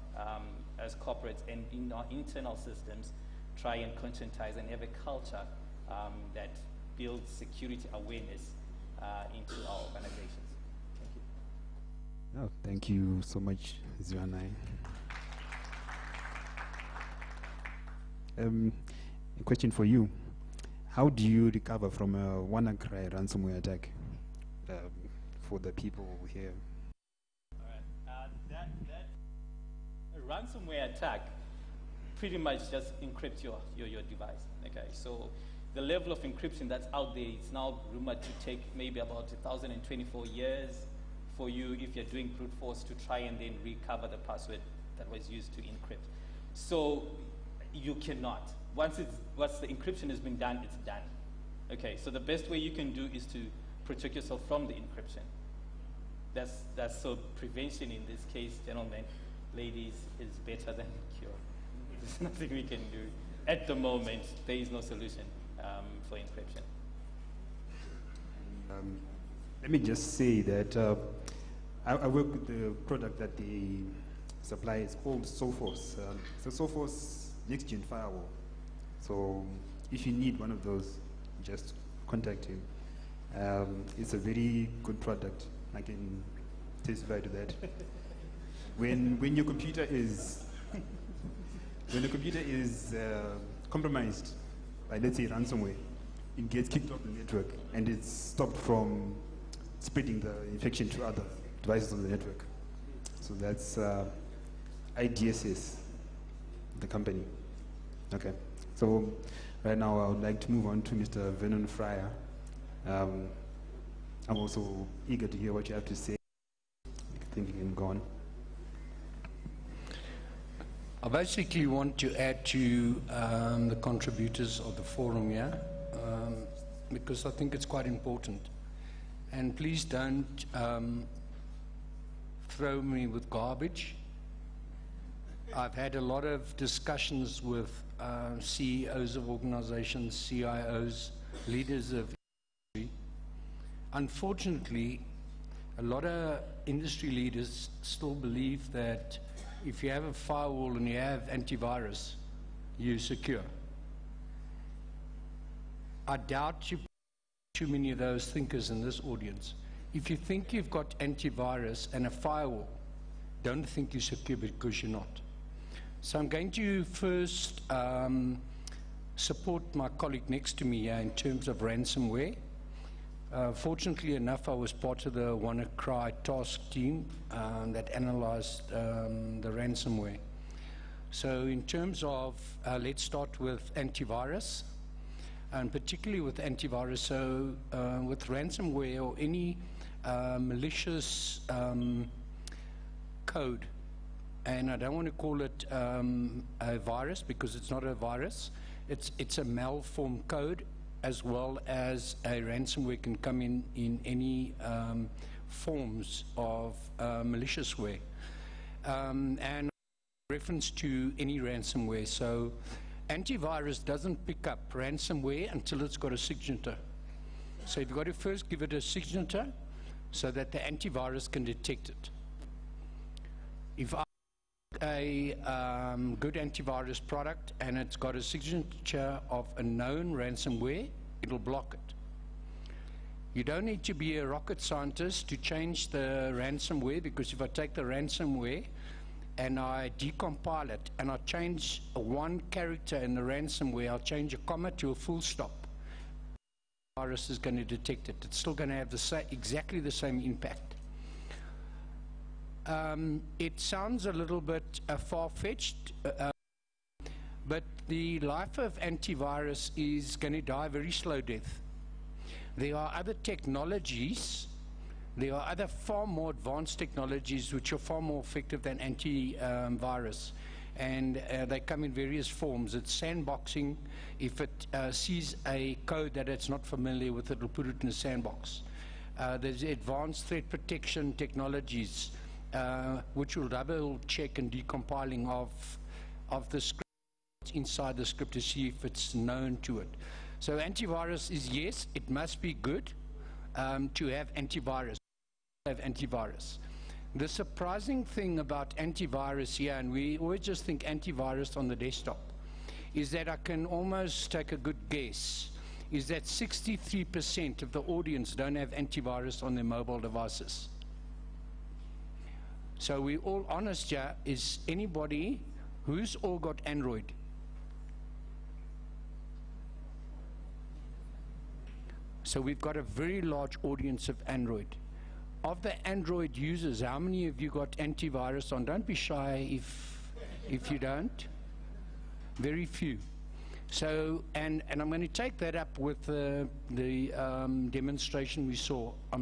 as corporates and in our internal systems, try and conscientize and have a culture that builds security awareness into our organizations. Thank you. Oh, thank you so much, Zwanai. A question for you. How do you recover from a WannaCry ransomware attack for the people here? All right. That ransomware attack pretty much just encrypts your device. Okay, so the level of encryption that's out there is now rumored to take maybe about 1,024 years for you if you're doing brute force to try and then recover the password that was used to encrypt. So you cannot. Once the encryption has been done, it's done. Okay, so the best way you can do is to protect yourself from the encryption. That's so prevention in this case, gentlemen, ladies, is better than cure. There's nothing we can do. At the moment, there is no solution for encryption. Let me just say that I work with the product that they supply. It's called Sophos. So Sophos next-gen firewall. So if you need one of those, just contact him. It's a very good product. I can testify to that. When your computer is compromised by, let's say, ransomware, it gets kicked off the network and it's stopped from spreading the infection to other devices on the network. So that's IDSS, the company. Okay. So right now I would like to move on to Mr. Vernon Fryer. I'm also eager to hear what you have to say. I think you can go on. I basically want to add to the contributors of the forum here, because I think it's quite important. And please don't throw me with garbage. I've had a lot of discussions with CEOs of organizations, CIOs, leaders of industry. Unfortunately, a lot of industry leaders still believe that if you have a firewall and you have antivirus, you're secure. I doubt you too many of those thinkers in this audience. If you think you've got antivirus and a firewall, don't think you're secure because you're not. So I'm going to first support my colleague next to me here in terms of ransomware. Fortunately enough, I was part of the WannaCry task team that analyzed the ransomware. So in terms of, let's start with antivirus, and particularly with antivirus. So with ransomware or any malicious code, and I don't want to call it a virus because it's not a virus. It's a malformed code, as well as a ransomware can come in any forms of malicious way. And reference to any ransomware. So antivirus doesn't pick up ransomware until it's got a signature. So you've got to first give it a signature so that the antivirus can detect it. If a good antivirus product and it's got a signature of a known ransomware, it'll block it. You don't need to be a rocket scientist to change the ransomware, because if I take the ransomware and I decompile it and I change one character in the ransomware, I'll change a comma to a full stop. virus is going to detect it. It's still going to have exactly the same impact. It sounds a little bit far-fetched, but the life of antivirus is going to die a very slow death. There are other technologies, there are other far more advanced technologies which are far more effective than antivirus. And they come in various forms. It's sandboxing. If it sees a code that it's not familiar with, it will put it in a sandbox. There's advanced threat protection technologies which will double check and decompiling of the script inside the script to see if it's known to it. So antivirus is, yes, it must be good to have antivirus. The surprising thing about antivirus here, and we always just think antivirus on the desktop, is that I can almost take a good guess, is that 63% of the audience don't have antivirus on their mobile devices. So we all honest here, is anybody who's all got Android? So we've got a very large audience of Android. Of the Android users, how many of you got antivirus on? Don't be shy if you don't. Very few. So, and I'm going to take that up with the demonstration we saw. I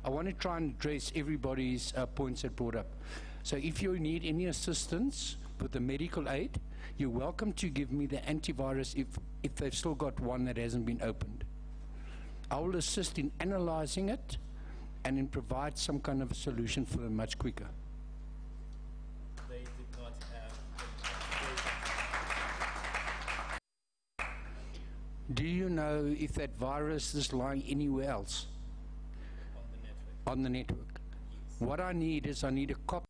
want to try and address everybody's points that brought up. So if you need any assistance with the medical aid, you're welcome to give me the antivirus if they've still got one that hasn't been opened. I will assist in analyzing it and then provide some kind of a solution for them much quicker. They did not have. Do you know if that virus is lying anywhere else? On the network. Yes. What I need is I need a copy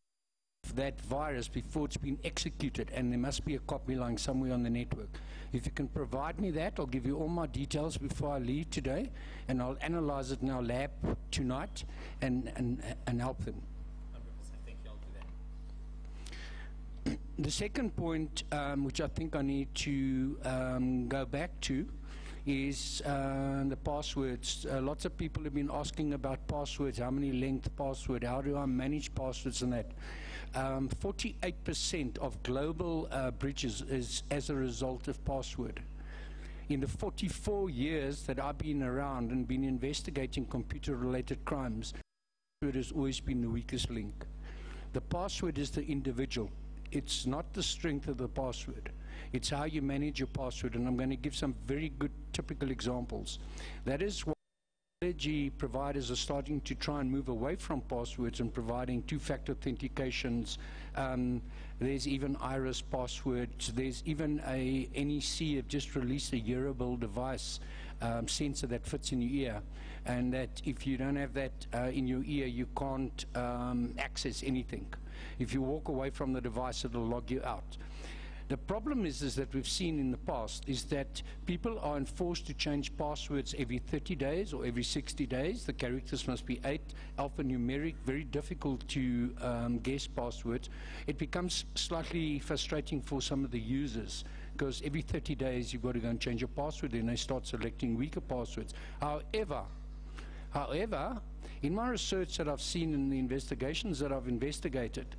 of that virus before it's been executed, and there must be a copy lying somewhere on the network. If you can provide me that, I'll give you all my details before I leave today, and I'll analyze it in our lab tonight and help them. 100%. Thank you. I'll do that. The second point, which I think I need to go back to, is the passwords. Lots of people have been asking about passwords, how many length password, how do I manage passwords and that. 48% of global breaches is as a result of password. In the 44 years that I've been around and been investigating computer-related crimes, password has always been the weakest link. The password is the individual. It's not the strength of the password. It's how you manage your password, and I'm going to give some very good typical examples. That is why technology providers are starting to try and move away from passwords and providing two-factor authentications. There's even iris passwords. There's even a NEC have just released a hearable device sensor that fits in your ear, and that if you don't have that in your ear, you can't access anything. If you walk away from the device, it'll log you out. The problem is that we've seen in the past is that people are enforced to change passwords every 30 days or every 60 days. The characters must be 8, alphanumeric, very difficult to guess passwords. It becomes slightly frustrating for some of the users because every 30 days you've got to go and change your password, and they start selecting weaker passwords. However, in my research that I've seen in the investigations that I've investigated,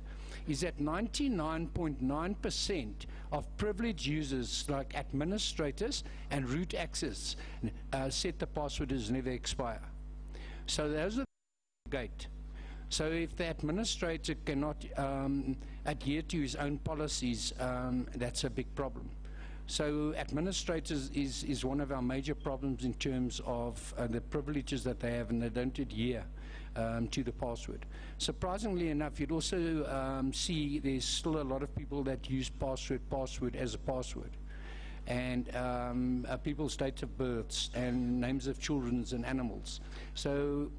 is that 99.9% of privileged users like administrators and root access set the password as never expire. So those are the gate. So if the administrator cannot adhere to his own policies, that's a big problem. So administrators is one of our major problems in terms of the privileges that they have, and they don't adhere to the password. Surprisingly enough, you'd also see there's still a lot of people that use password as a password. And people's dates of births and names of children and animals. So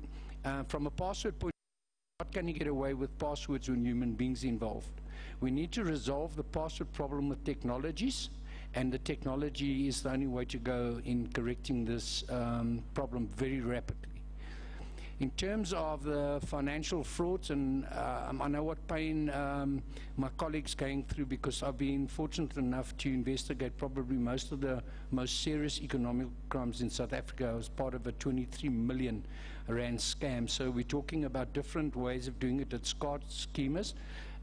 from a password point of view, not going to get away with passwords when human beings involved. We need to resolve the password problem with technologies, and the technology is the only way to go in correcting this problem very rapidly. In terms of the financial frauds, and I know what pain my colleagues going through, because I've been fortunate enough to investigate probably most of the most serious economic crimes in South Africa. I was part of a 23 million rand scam. So we're talking about different ways of doing it. It's card schemas.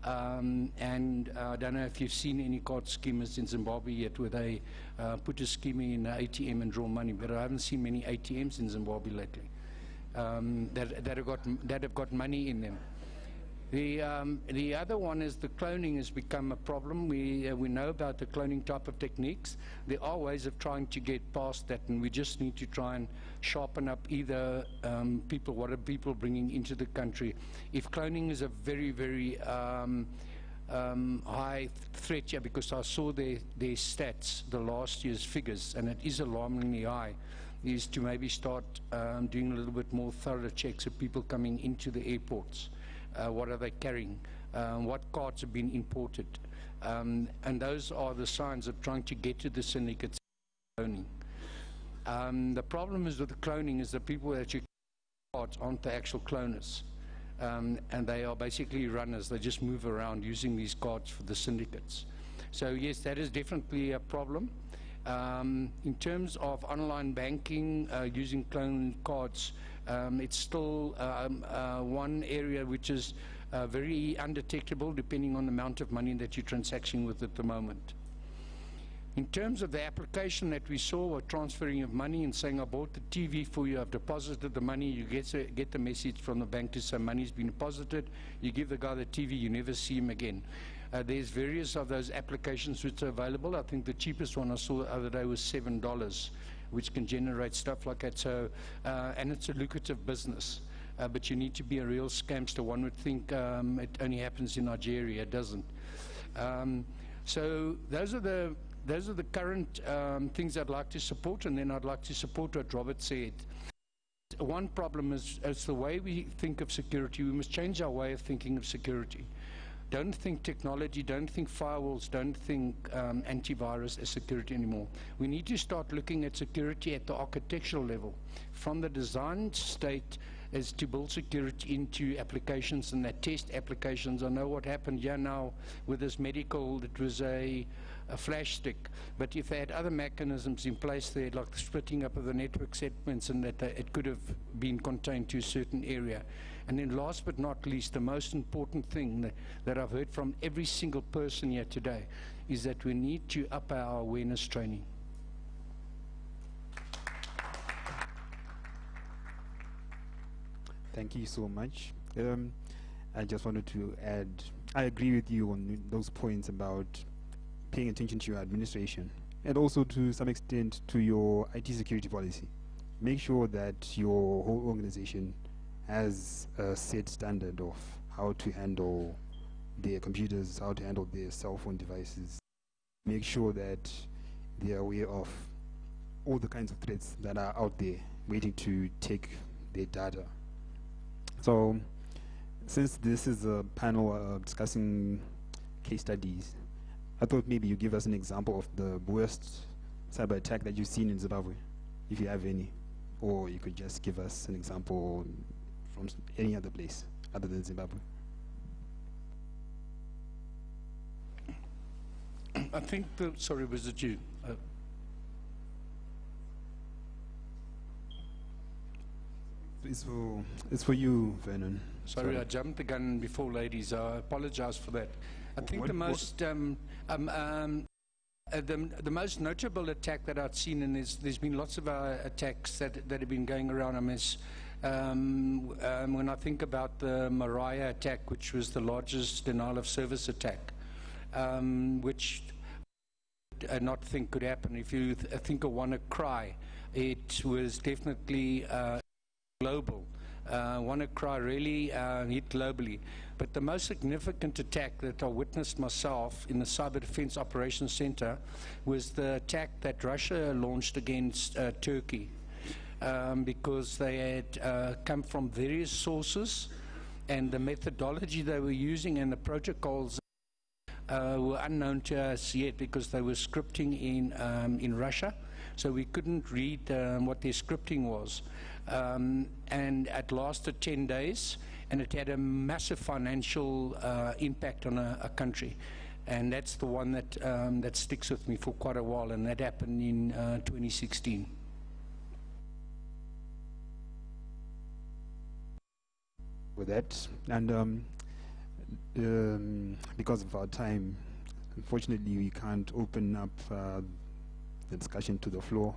And I don't know if you've seen any card schemas in Zimbabwe yet, where they put a schema in an ATM and draw money, but I haven't seen many ATMs in Zimbabwe lately that have got money in them. The other one is the cloning has become a problem. We know about the cloning type of techniques. There are ways of trying to get past that, and we just need to try and sharpen up either what are people bringing into the country. If cloning is a very, very high threat, yeah, because I saw their stats, the last year's figures, and it is alarmingly high, is to maybe start doing a little bit more thorough checks of people coming into the airports. What are they carrying? What cards have been imported? And those are the signs of trying to get to the syndicates cloning. The problem is with the cloning is the people that you cards aren't the actual cloners. And they are basically runners. They just move around using these cards for the syndicates. So yes, that is definitely a problem. In terms of online banking using cloned cards, it's still one area which is very undetectable depending on the amount of money that you're transacting with at the moment. In terms of the application that we saw, or transferring of money and saying, I bought the TV for you, I've deposited the money, you get the message from the bank to say money's been deposited, you give the guy the TV, you never see him again. There's various of those applications which are available. I think the cheapest one I saw the other day was $7, which can generate stuff like that. So, and it's a lucrative business. But you need to be a real scamster. One would think it only happens in Nigeria. It doesn't. So those are the current things I'd like to support, and then I'd like to support what Robert said. One problem is the way we think of security. We must change our way of thinking of security. Don't think technology, don't think firewalls, don't think antivirus as security anymore. We need to start looking at security at the architectural level. From the design state is to build security into applications and that test applications. I know what happened here now with this medical, it was a flash stick. But if they had other mechanisms in place there, like the splitting up of the network segments, and that it could have been contained to a certain area. And then last but not least, the most important thing that I've heard from every single person here today is that we need to up our awareness training. Thank you so much. I just wanted to add, I agree with you on those points about paying attention to your administration and also to some extent to your IT security policy. Make sure that your whole organization has a set standard of how to handle their computers, how to handle their cell phone devices. Make sure that they are aware of all the kinds of threats that are out there waiting to take their data. So, since this is a panel discussing case studies, I thought maybe you give us an example of the worst cyber attack that you've seen in Zimbabwe, if you have any, or you could just give us an example from any other place other than Zimbabwe. I think sorry, was it you? It's for you, Vernon. Sorry, I jumped the gun before, ladies. I apologize for that. I think the most notable attack that I've seen, and there's been lots of attacks that have been going around. I mean, when I think about the Mariah attack, which was the largest denial of service attack, which I not think could happen. If you think of WannaCry, it was definitely global. WannaCry really hit globally. But the most significant attack that I witnessed myself in the Cyber Defense Operations Center was the attack that Russia launched against Turkey, because they had come from various sources, and the methodology they were using and the protocols were unknown to us yet because they were scripting in Russia, so we couldn't read what their scripting was. And it lasted 10 days, and it had a massive financial impact on a country. And that's the one that, that sticks with me for quite a while, and that happened in 2016. With that, and because of our time, unfortunately we can't open up the discussion to the floor.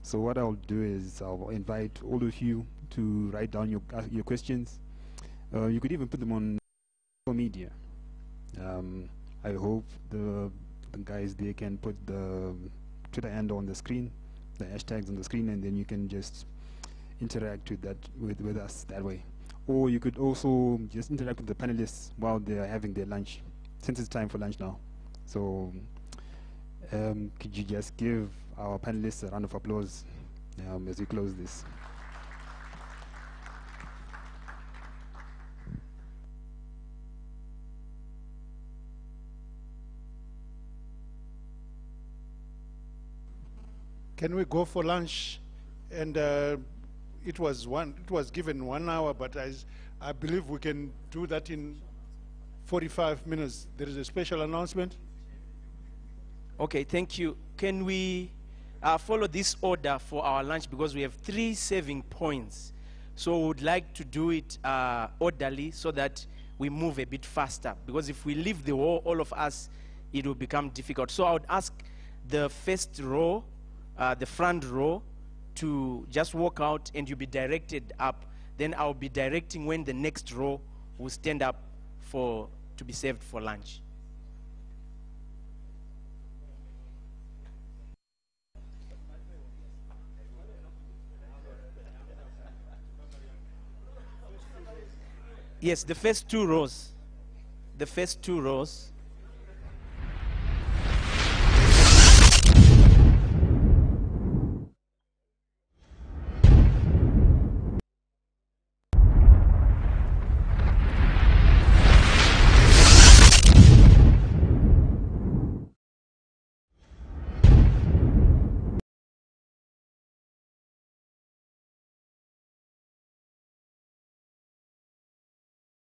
So what I'll do is I'll invite all of you to write down your questions. You could even put them on social media. I hope the guys there can put the Twitter handle on the screen, the hashtags on the screen, and then you can just interact with that with us that way. Or you could also just interact with the panelists while they are having their lunch, since it's time for lunch now. So could you just give our panelists a round of applause as we close this? Can we go for lunch? And it was given 1 hour, but I believe we can do that in 45 minutes. There is a special announcement. Okay, thank you. Can we follow this order for our lunch, because we have 3 saving points. So we would like to do it orderly so that we move a bit faster, because if we leave the whole, all of us, it will become difficult. So I would ask the first row, the front row, to just walk out, and you'll be directed up. Then I'll be directing when the next row will stand up to be served for lunch. Yes, the first 2 rows. The first 2 rows.